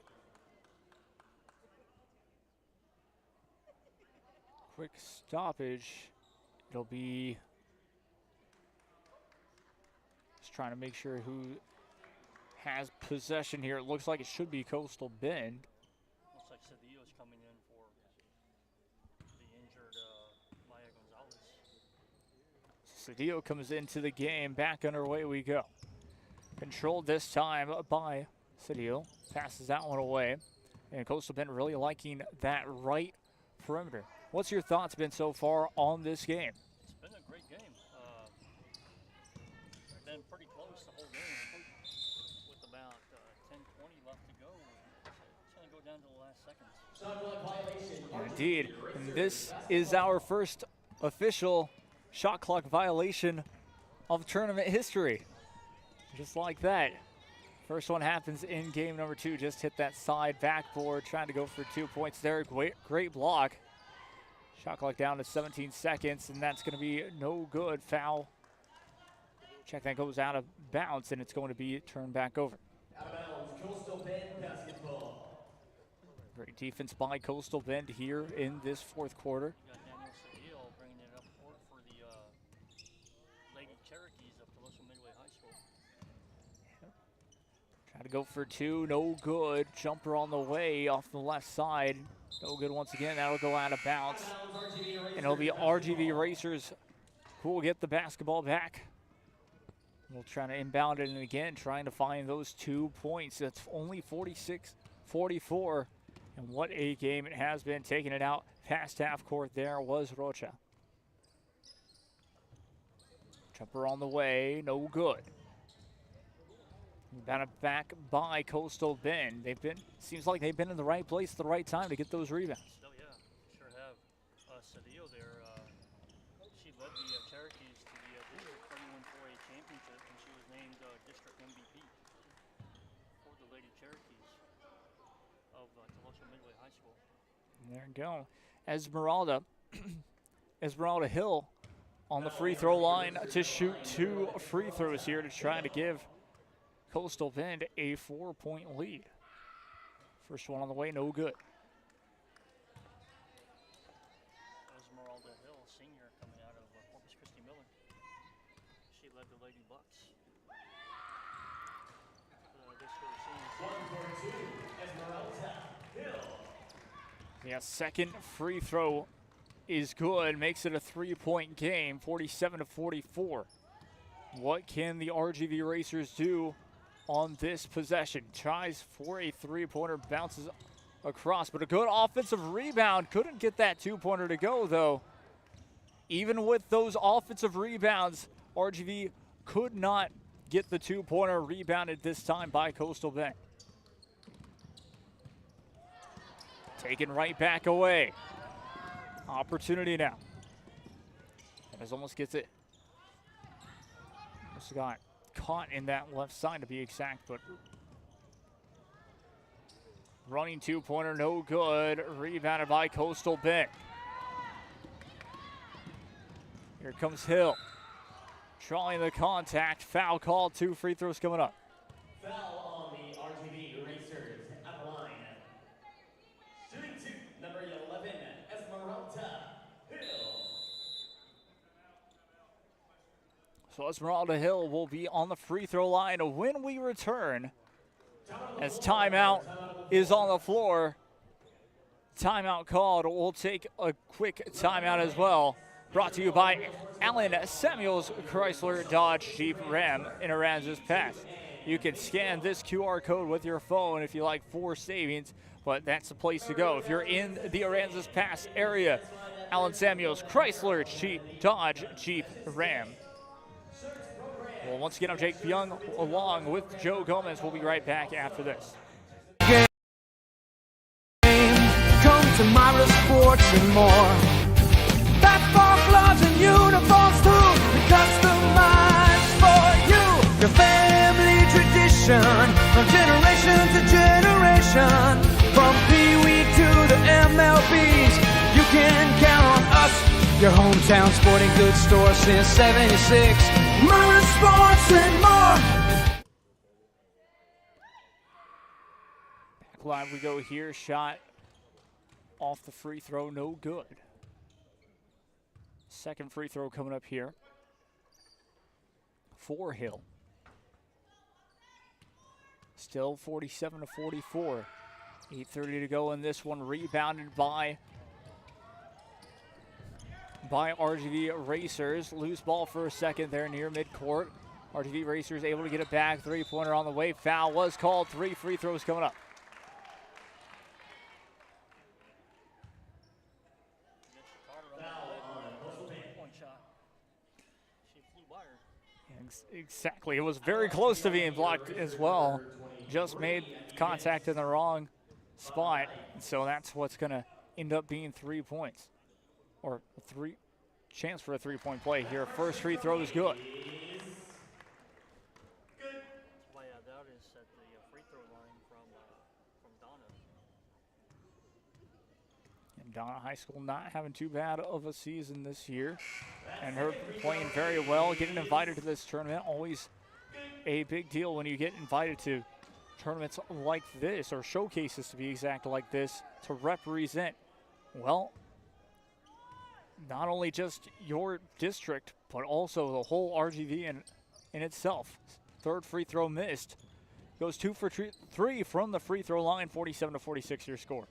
stoppage, it'll be just trying to make sure who has possession here. It looks like it should be Coastal Bend. Looks like Cedillo's coming in for the injured Maya Gonzalez. Cedillo comes into the game. Back underway we go. Controlled this time by Cedillo. Passes that one away. And Coastal Bend really liking that right perimeter. What's your thoughts been so far on this game? It's been a great game. Been pretty close the whole game. With about 10-20 left to go. It's going to go down to the last seconds. Indeed. And this is our first official shot clock violation of tournament history. Just like that. First one happens in game number 2. Just hit that side backboard, trying to go for 2 points there. Great block. Shot clock down to 17 seconds, and that's going to be no good. Foul. Check, that goes out of bounds, and it's going to be turned back over. Out of bounds, Coastal Bend basketball. Great defense by Coastal Bend here in this fourth quarter. You got Daniel Cedillo bringing it up court for the Lady Cherokees of Colosso Midway High School. Try to go for 2, no good. Jumper on the way off the left side. No good once again. That'll go out of bounds. And it'll be RGV Racers who will get the basketball back. We'll try to inbound it, and again, trying to find those 2 points. That's only 46-44. And what a game it has been. Taking it out past half court there was Rocha. Jumper on the way, no good. Bounded back by Coastal Bend. Seems like they've been in the right place at the right time to get those rebounds. Oh yeah, sure have. Cedillo there, she led the Cherokees to the District 31-4A championship, and she was named District MVP for the Lady Cherokees of Colosso Midway High School. There you go. Esmeralda Hill on the free throw line to shoot 2 free throws here to try to give Coastal Bend a 4-point lead. First one on the way, no good. Esmeralda Hill, senior, coming out of Corpus Christi Miller. She led the Lady Bucks. Esmeralda Hill. Yeah, second free throw is good. Makes it a 3-point game, 47-44. What can the RGV Racers do on this possession? Tries for a 3-pointer, bounces across, but a good offensive rebound. Couldn't get that 2-pointer to go, though. Even with those offensive rebounds, RGV could not get the two-pointer, rebounded this time by Coastal Bend. Taken right back away. Opportunity now. As almost gets it. Almost got caught in that left side to be exact, but running two-pointer, no good. Rebounded by Coastal Bend. Here comes Hill. Trying the contact. Foul called. 2 free throws coming up. Foul on the RGV Racers at the line. Shooting 2, number 11, Esmeralda Hill. So Esmeralda Hill will be on the free throw line when we return. As timeout is on the floor. Timeout called. We'll take a quick timeout as well. Brought to you by Allen Samuels Chrysler Dodge Jeep Ram in Aransas Pass. You can scan this QR code with your phone if you like for savings, but that's the place to go. If you're in the Aransas Pass area, Allen Samuels Chrysler Dodge Jeep Ram. Well, once again, I'm Jake Young along with Joe Gomez. We'll be right back after this. Come to Myra Sports and more. Basketball gloves and uniforms too, customized for you. Your family tradition, from generation to generation. From Pee Wee to the MLBs, you can count on us. Your hometown sporting goods store since '76. Myra Sports and more. Back line we go here. Shot off the free throw, no good. Second free throw coming up here for Hill. Still 47-44. 8:30 to go in this one. Rebounded by RGV Racers. Loose ball for a second there near midcourt. RGV Racers able to get it back. Three-pointer on the way. Foul was called. 3 free throws coming up. Exactly. It was very close to being blocked as well. Just made contact in the wrong spot. So that's what's going to end up being 3 points. Or chance for a three-point play here. First free throw is good. That is at the free throw line from Donna. And Donna High School not having too bad of a season this year. And her playing very well, getting invited to this tournament. Always a big deal when you get invited to tournaments like this, or showcases to be exact like this, to represent, well, not only just your district, but also the whole RGV in itself. Third free throw missed. Goes 2 for 3 from the free throw line, 47-46 your score.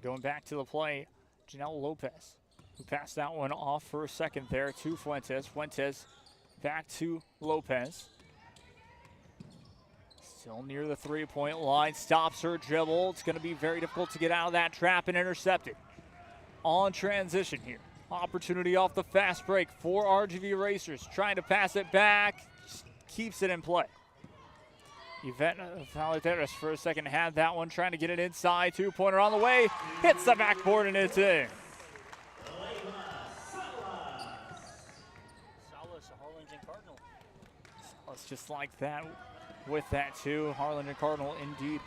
Going back to the play, Janelle Lopez, who passed that one off for a second there to Fuentes. Fuentes back to Lopez. Still near the three-point line, stops her dribble. It's going to be very difficult to get out of that trap and intercept it. On transition here. Opportunity off the fast break for RGV Racers. Trying to pass it back, keeps it in play. Yvette Valladares for a second had that one, trying to get it inside. Two-pointer on the way, hits the backboard and it's in. Salas, Harlingen Cardinal. Salas just like that with that too. Harlingen Cardinal indeed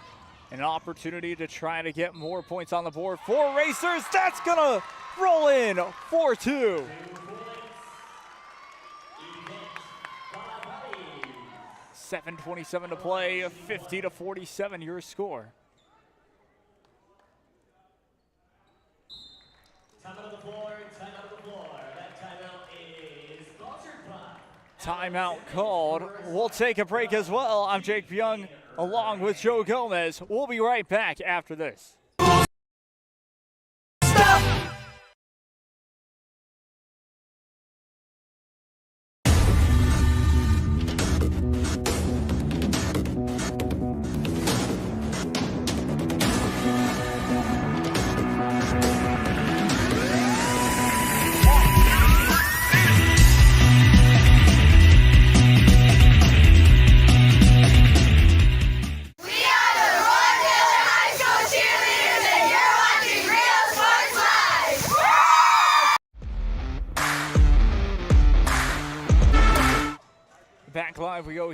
an opportunity to try to get more points on the board for Racers. That's gonna roll in 4-2. 7:27 to play, 50-47 your score. Time out of the floor, time out of the floor. That timeout is sponsored by. Timeout called. We'll take a break as well. I'm Jake Young along with Joe Gomez. We'll be right back after this.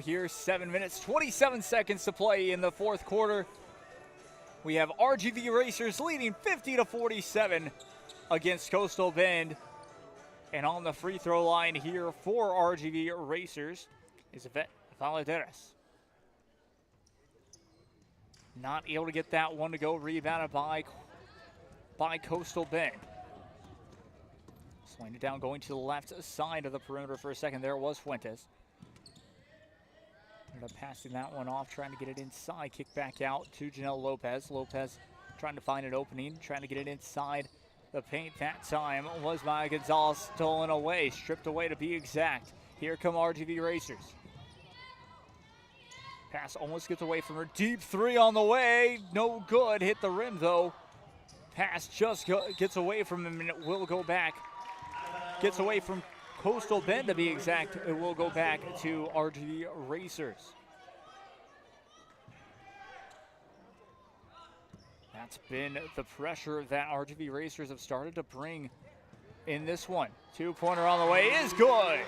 here. 7 minutes, 27 seconds to play in the fourth quarter. We have RGV Racers leading 50-47 against Coastal Bend. And on the free throw line here for RGV Racers is Yvette Valadares. Not able to get that one to go. Rebounded by Coastal Bend. Slowing it down, going to the left side of the perimeter for a second. There was Fuentes. Ended up passing that one off, trying to get it inside. Kick back out to Janelle Lopez. Lopez trying to find an opening, trying to get it inside the paint. That time was by Gonzalez, stolen away, stripped away to be exact. Here come RGV Racers. Pass almost gets away from her. Deep three on the way. No good. Hit the rim, though. Pass just gets away from him, and it will go back. Gets away from Coastal Bend, to be exact. It will go back to RGV Racers. That's been the pressure that RGV Racers have started to bring in this one. Two-pointer on the way is good.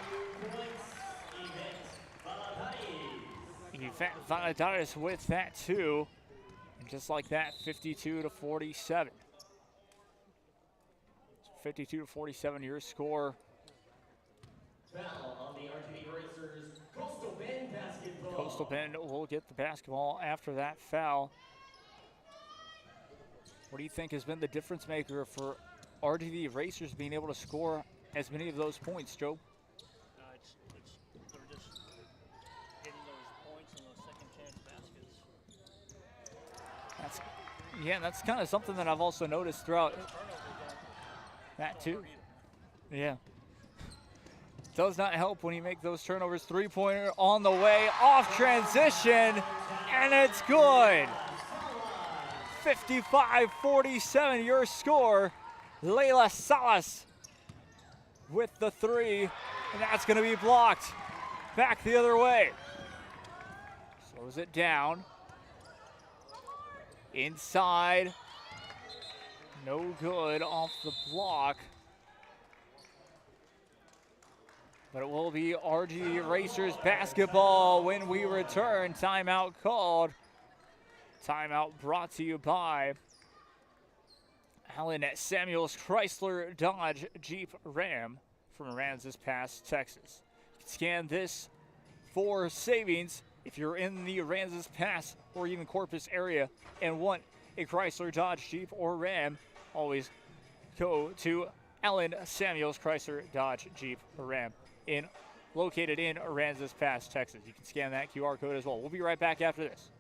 Valadares with that two. And just like that, 52-47. 52-47, your score. Foul on the RGV Racers. Coastal Bend basketball. Coastal Bend will get the basketball after that foul. What do you think has been the difference maker for RGV Racers being able to score as many of those points, Joe? They're just getting those points and those second chance baskets. That's kind of something that I've also noticed throughout that too. Yeah. Does not help when you make those turnovers. Three-pointer on the way, off transition, and it's good. 55-47, your score. Layla Salas with the three, and that's going to be blocked. Back the other way. Slows it down. Inside. No good off the block. But it will be RGV Racers basketball when we return. Timeout called. Timeout brought to you by Allen Samuels Chrysler Dodge Jeep Ram from Aransas Pass, Texas. You can scan this for savings if you're in the Aransas Pass or even Corpus area and want a Chrysler Dodge Jeep or Ram. Always go to Allen Samuels Chrysler Dodge Jeep Ram. Located in Aransas Pass, Texas. You can scan that QR code as well. We'll be right back after this.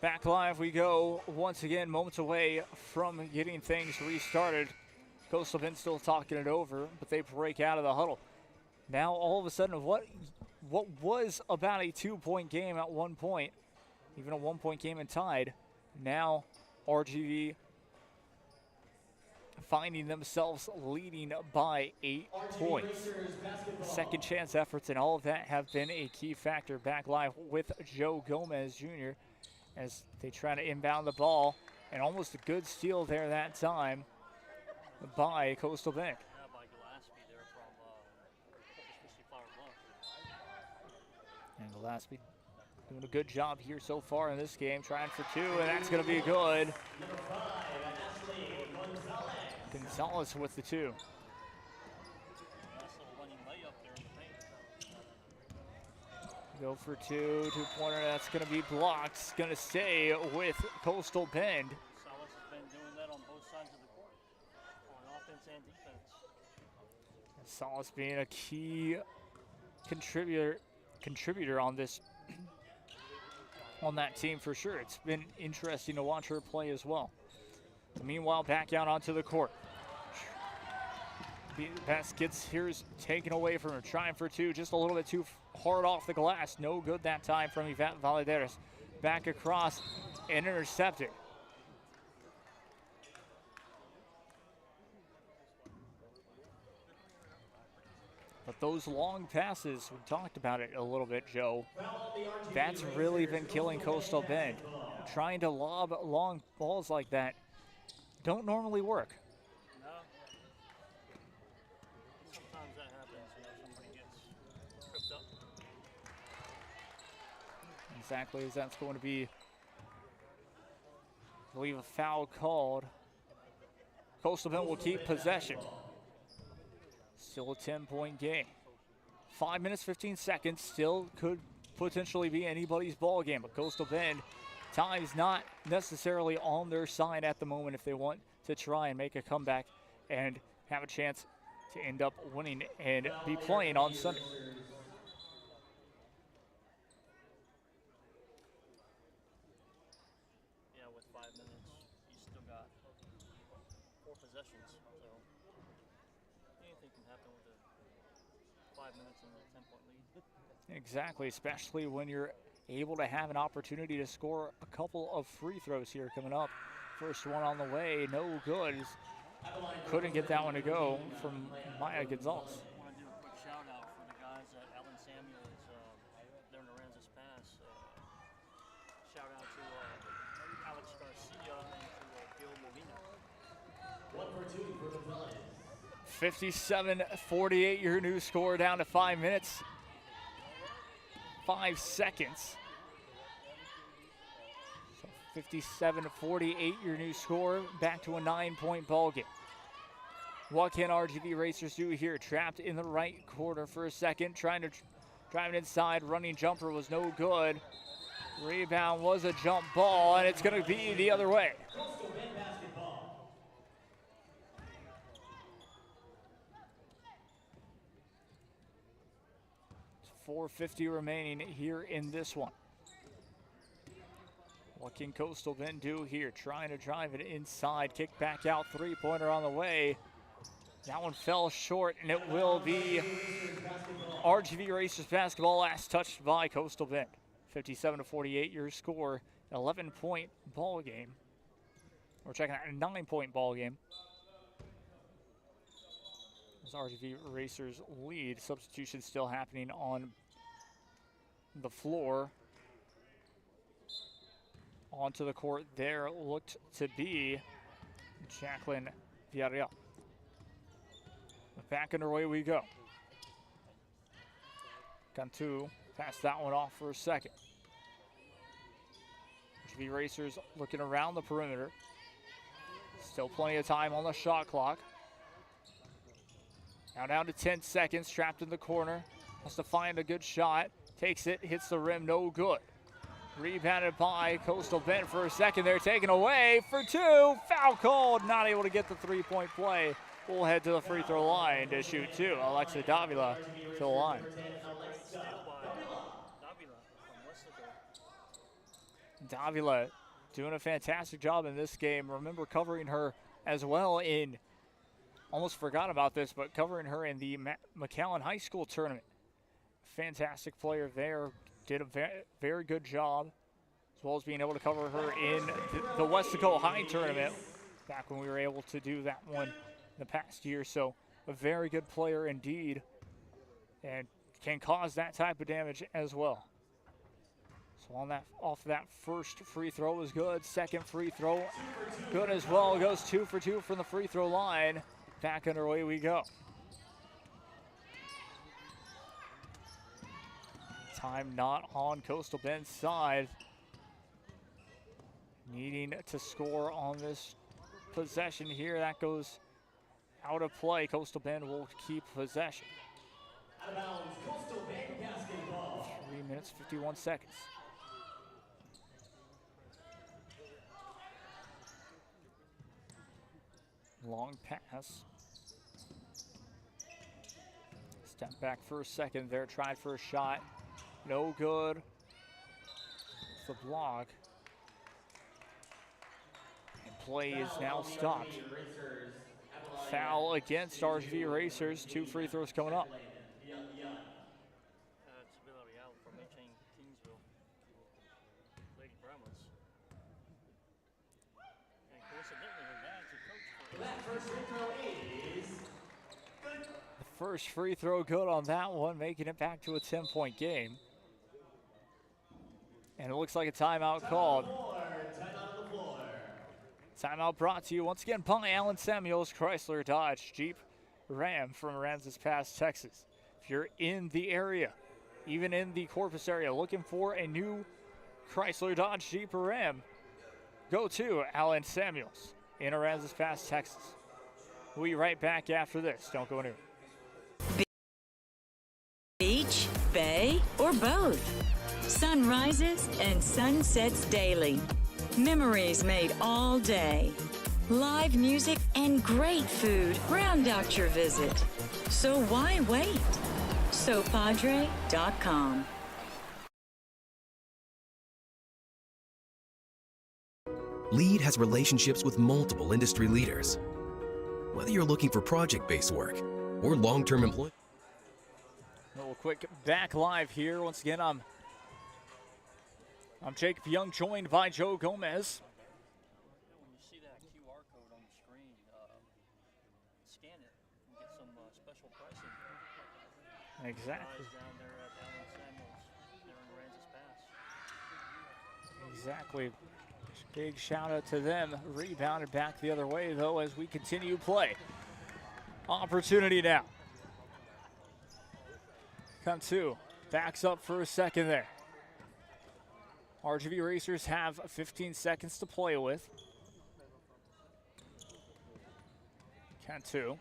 Back live we go once again, moments away from getting things restarted. Coastal Bend still talking it over, but they break out of the huddle. Now all of a sudden, what was about a 2-point game at one point, even a 1-point game and tied, now RGV finding themselves leading by 8 points. Second chance efforts and all of that have been a key factor. Back live with Joe Gomez Jr. as they try to inbound the ball, and almost a good steal there that time by Coastal Bend. Yeah, by Gillespie there from And Gillespie doing a good job here so far in this game, trying for two, and that's going to be good. Gonzalez with the two. Go for two, two-pointer, that's going to be blocked. It's going to stay with Coastal Bend. Salas has been doing that on both sides of the court, on offense and defense. Salas being a key contributor on this, on that team for sure. It's been interesting to watch her play as well. Meanwhile, back out onto the court. The pass gets here's taken away from her, trying for two, just a little bit too hard off the glass. No good that time from Yvette Valadares. Back across and intercepted. But those long passes, we talked about it a little bit, Joe, that's really been killing Coastal Bend. Trying to lob long balls like that don't normally work. No. Sometimes that happens, somebody gets tripped up. Exactly, as that's going to be, I believe, a foul called. Coastal Bend will keep possession. Still a 10-point game. 5 minutes, 15 seconds. Still could potentially be anybody's ball game, but Coastal Bend, time's not necessarily on their side at the moment if they want to try and make a comeback and have a chance to end up winning and be playing on Sunday. Yeah, with 5 minutes, you still got 4 possessions, so anything can happen with a 5 minutes and a 10-point lead. Exactly, especially when you're able to have an opportunity to score a couple of free throws here coming up. First one on the way, no good. Couldn't get that one to go from Maya Gonzalez. I want to do a quick shout out for the guys at Alan Samuels, their Lorenzo's pass. Shout out to Alex Garcia and to Gil Molina. 1 for 2 for Gonzalez. 57-48, your new score, down to 5 minutes, 5 seconds. So 57-48, your new score, back to a 9-point ball game. What can RGV Racers do here? Trapped in the right corner for a second, trying to drive it inside. Running jumper was no good. Rebound was a jump ball, and it's going to be the other way. Coastal Bend basketball. 4:50 remaining here in this one. What can Coastal Bend do here? Trying to drive it inside, kick back out, three-pointer on the way. That one fell short, and it will be RGV Racers basketball, last touched by Coastal Bend. 57-48, your score, an 11-point ball game. We're checking out a 9-point ball game. As RGV Racers lead, substitution still happening on the floor. Onto the court there looked to be Jacqueline Villarreal. Back underway we go. Cantu passed that one off for a second. RGV Racers looking around the perimeter. Still plenty of time on the shot clock. Now down to 10 seconds, trapped in the corner. Has to find a good shot. Takes it, hits the rim, no good. Rebounded by Coastal Bend for a second there, taken away for 2. Foul called, not able to get the three-point play. We'll head to the free throw line to shoot 2. Alexa Davila to the line. Davila doing a fantastic job in this game. Remember covering her as well in, almost forgot about this, but covering her in the McAllen High School tournament. Fantastic player there, did a very good job, as well as being able to cover her in the Westaco High tournament back when we were able to do that one in the past year. So a very good player indeed, and can cause that type of damage as well. So on that, off that first free throw was good. Second free throw good as well. Goes 2 for 2 from the free throw line. Back underway we go. Time not on Coastal Bend's side. Needing to score on this possession here. That goes out of play. Coastal Bend will keep possession. Out of bounds, Coastal Bend basketball. 3 minutes, 51 seconds. Long pass. Step back for a second there, tried for a shot. No good. It's the block. And play is now stopped. Foul against RGV Racers. 2 free throws coming up. It's Villarreal from Kingsville. Lady Brahmas. And coincidentally, her dad's a coach for That first free throw is good. The First free throw good on that one, making it back to a 10-point game. And it looks like a timeout called. Timeout on the floor. Timeout brought to you once again by Alan Samuels, Chrysler, Dodge, Jeep, Ram from Aransas Pass, Texas. If you're in the area, even in the Corpus area, looking for a new Chrysler, Dodge, Jeep, or Ram, go to Alan Samuels in Aransas Pass, Texas. We'll be right back after this. Don't go anywhere. Beach, bay, or both. Sunrises and sunsets daily. Memories made all day. Live music and great food round out your visit. So why wait? SoPadre.com. Lead has relationships with multiple industry leaders. Whether you're looking for project-based work or long-term employment. A little quick back live here. Once again, I'm Jacob Young, joined by Joe Gomez. When you see that QR code on the screen, scan it and get some special pricing. Exactly. Guys down there at Alan Samuels, there in Aransas Pass. Exactly. Big shout out to them. Rebounded back the other way, though, as we continue play. Opportunity now. Come two. Backs up for a second there. RGV Racers have 15 seconds to play with. Count two.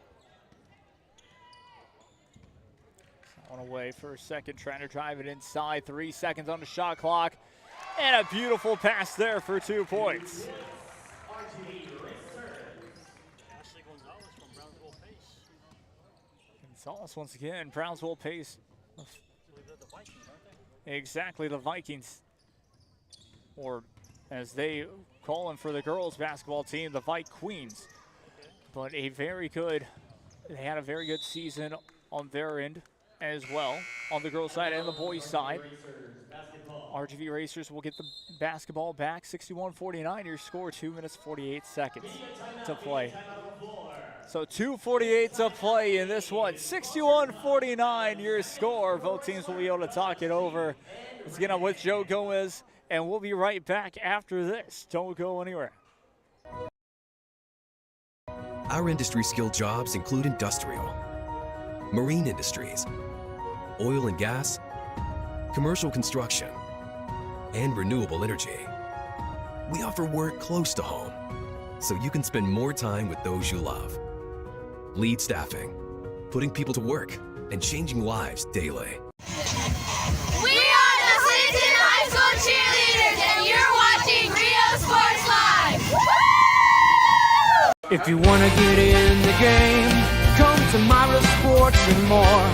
One away for a second, trying to drive it inside. 3 seconds on the shot clock. And a beautiful pass there for 2 points. Gonzalez once again, Brownsville Pace. Exactly, the Vikings. Or as they call them for the girls basketball team, the Vike Queens. But a very good, they had a very good season on their end as well, on the girls side and the boys side. RGV Racers will get the basketball back. 61-49, your score, 2 minutes 48 seconds to play. So 2:48 to play in this one. 61-49, your score. Both teams will be able to talk it over. Let's get on with Joe Gomez, and we'll be right back after this. Don't go anywhere. Our industry-skilled jobs include industrial, marine industries, oil and gas, commercial construction, and renewable energy. We offer work close to home, so you can spend more time with those you love. Lead Staffing, putting people to work and changing lives daily. We are the Clinton High School cheerleaders, and you're watching Rio Sports Live. Woo! If you want to get in the game, come to Myra Sports and more.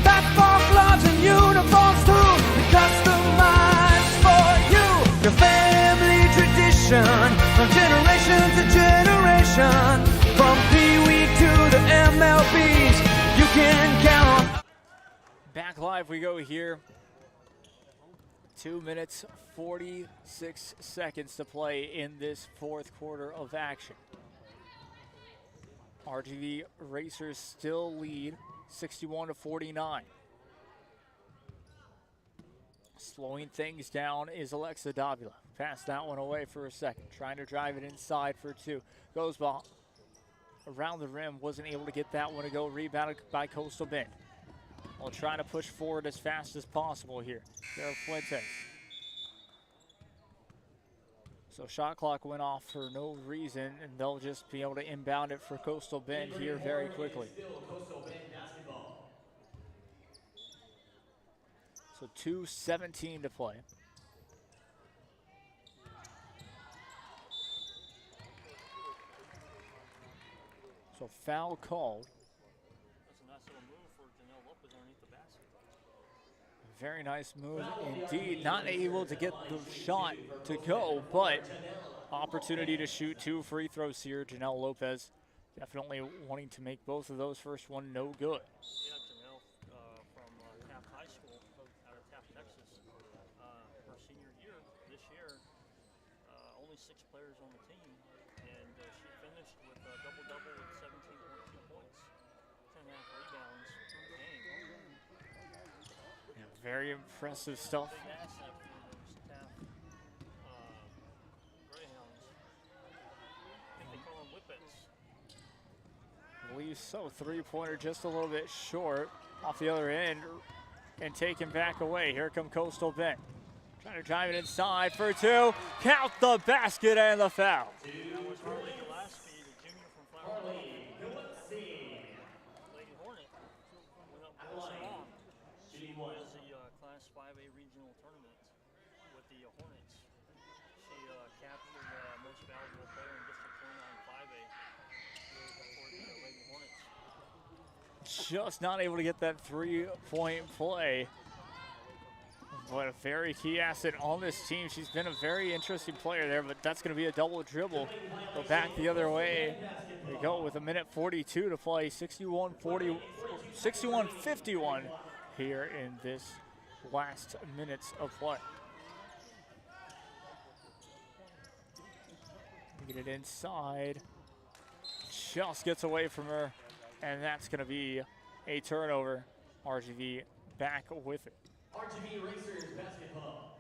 Basketball gloves and uniforms too, customized for you. Your family tradition, from generation to generation. From Pee Wee to the MLBs, you can count on. Back live we go here. 2 minutes 46 seconds to play in this fourth quarter of action. RGV Racers still lead 61-49. Slowing things down is Alexa Davila. Passed that one away for a second. Trying to drive it inside for two. Goes ball around the rim. Wasn't able to get that one to go. Rebounded by Coastal Bend. While trying to push forward as fast as possible here. Garrett Fuentes. So shot clock went off for no reason, and they'll just be able to inbound it for Coastal Bend here very quickly. So 2:17 to play. So foul called. That's a nice little move for Janelle Lopez underneath the basket. Very nice move indeed. Not able to get the shot to go, but opportunity to shoot 2 free throws here. Janelle Lopez definitely wanting to make both of those. First one no good. Yeah, Janelle from Taft High School out of Taft, Texas. Her senior year, this year, only 6 players on the team, and she finished with a double-double with 17.2 points, 10.5 rebounds, Very impressive stuff. Big asset for those Taft Greyhounds. I think they call them whippets. I believe so. Three-pointer just a little bit short off the other end and taken back away. Here come Coastal Bend. Trying to drive it inside for two. Count the basket and the foul. That was Harley Gillespie, the junior from Flower Mound. Lady Hornet went up close along. She was the Class 5A regional tournament with the Hornets. She captured most valuable player in District 29 5A for the Lady Hornets. Just not able to get that three-point play. But a very key asset on this team. She's been a very interesting player there, but that's going to be a double dribble. Go back the other way. We go with 1:42 to play. 61-51 here in this last minutes of play. Get it inside. Just gets away from her, and that's going to be a turnover. RGV back with it. RGV Racers basketball.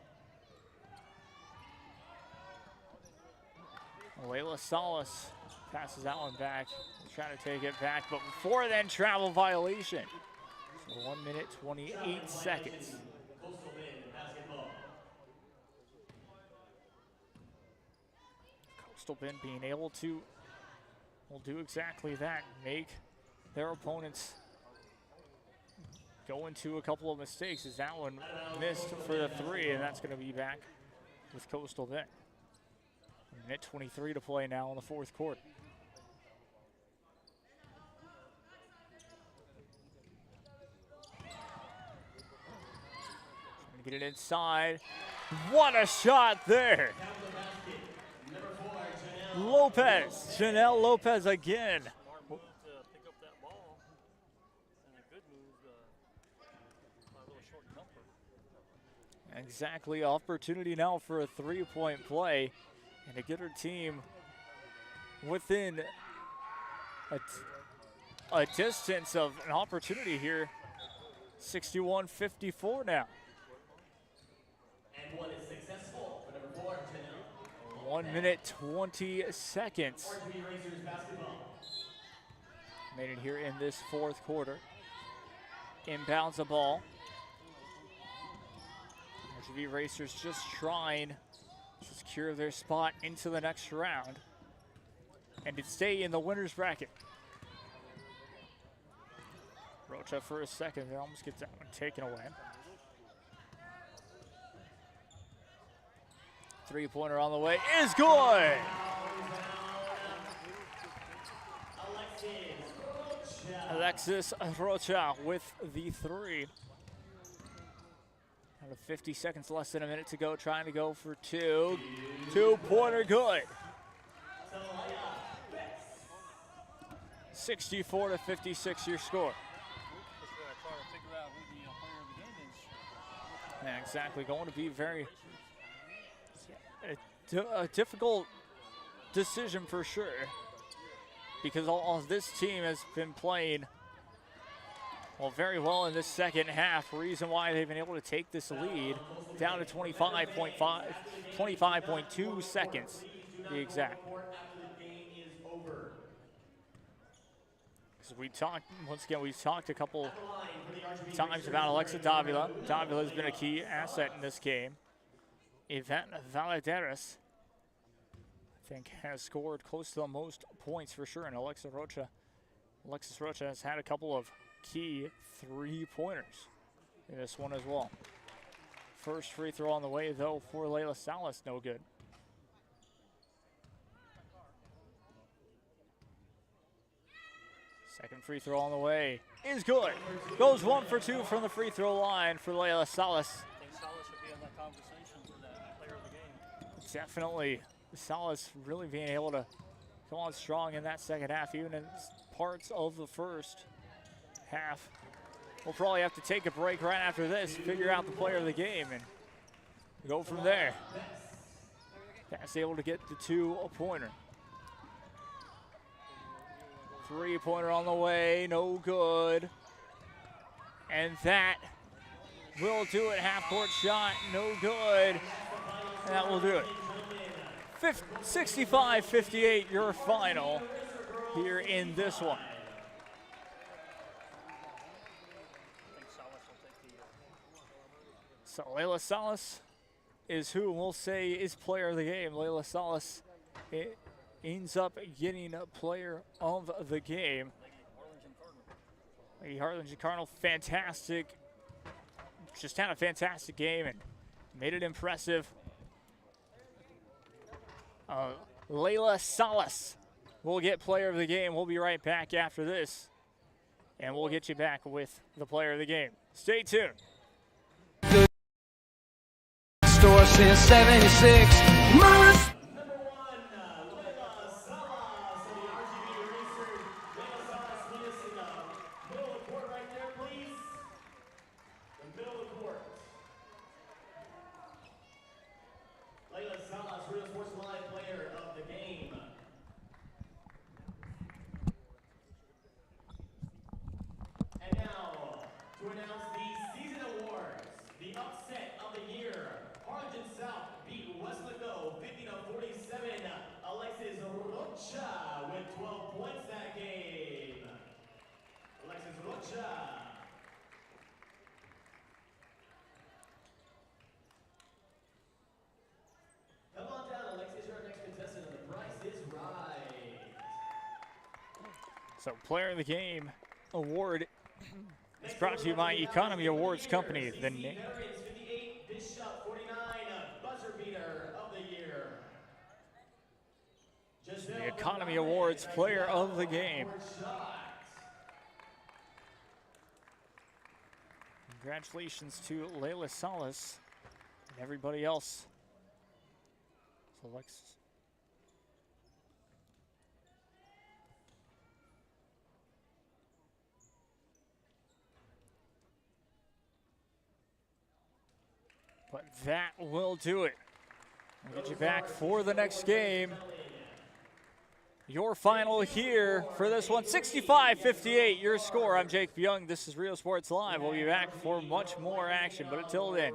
Layla Salas passes that one back. Trying to take it back, but before then, travel violation. So 1:28. Coastal Bend basketball. Coastal Bend being able to will do exactly that, make their opponents go into a couple of mistakes, as that one missed for the three, and that's going to be back with Coastal Bend. 1:23 to play now in the fourth quarter. Trying to get it inside. What a shot there! Lopez, Janelle Lopez again. Smart move to pick up that ball, and a good move by a little short jumper. Exactly, opportunity now for a three-point play and to get her team within a distance of an opportunity here. 61-54 now. And one is successful for number 4, Janelle. 1:20. RGV Racers basketball. Made it here in this fourth quarter. Inbounds the ball. RGV Racers just trying to secure their spot into the next round and to stay in the winner's bracket. Rocha for a second there, almost gets that one taken away. Three-pointer on the way is good. Alexis Rocha with the three. Out of 50 seconds, less than a minute to go, trying to go for two. Two-pointer good. 64-56 your score. That's where I try to figure out who the player of the game is. Yeah, exactly. Going to be a difficult decision for sure, because all this team has been playing very well in this second half. Reason why they've been able to take this lead down to 25.2 seconds to be exact. Because we talked, once again, we've talked a couple times about Alexa Davila. Davila has been a key asset in this game. Yvette Valadares, I think, has scored close to the most points for sure. And Alexis Rocha has had a couple of key three-pointers in this one as well. First free throw on the way, though, for Layla Salas, no good. Second free throw on the way is good. Goes 1 for 2 from the free throw line for Layla Salas. I think Salas should be in that conversation for that player of the game. Definitely, Salas really being able to come on strong in that second half, even in parts of the first half. We'll probably have to take a break right after this, figure out the player of the game, and go from there. Pass able to get the two-pointer. Three-pointer on the way, no good. And that will do it. Half-court shot, no good. And that will do it. 65-58, your final here in this one. So Layla Salas is who we'll say is player of the game. Layla Salas ends up getting player of the game. Lady Harlingen Cardinal, fantastic. Just had a fantastic game and made it impressive. Layla Salas will get player of the game. We'll be right back after this, and we'll get you back with the player of the game. Stay tuned. Store since 76. Number 1, Layla Salas of the RGV Racers. Layla Salas, meet us in the middle of the court right there, please. The middle of the court. Layla Salas, Real Sports Live player of the game. And now, to announce the season awards, the upset of the year. Harlingen South beat Westlaco 50-47. Alexis Rocha with 12 points that game. Alexis Rocha. Come on down, Alexis. You're our next contestant on The Price is Right. So player of the game award is brought to you by Economy Awards Company. The name. Bishop 49, buzzer beater of the year. The Economy Awards player of the game. Congratulations to Layla Salas and everybody else. So Alexis. But that will do it. We'll get you back for the next game. Your final here for this one, 65-58, your score. I'm Jake Young. This is Real Sports Live. We'll be back for much more action, but until then,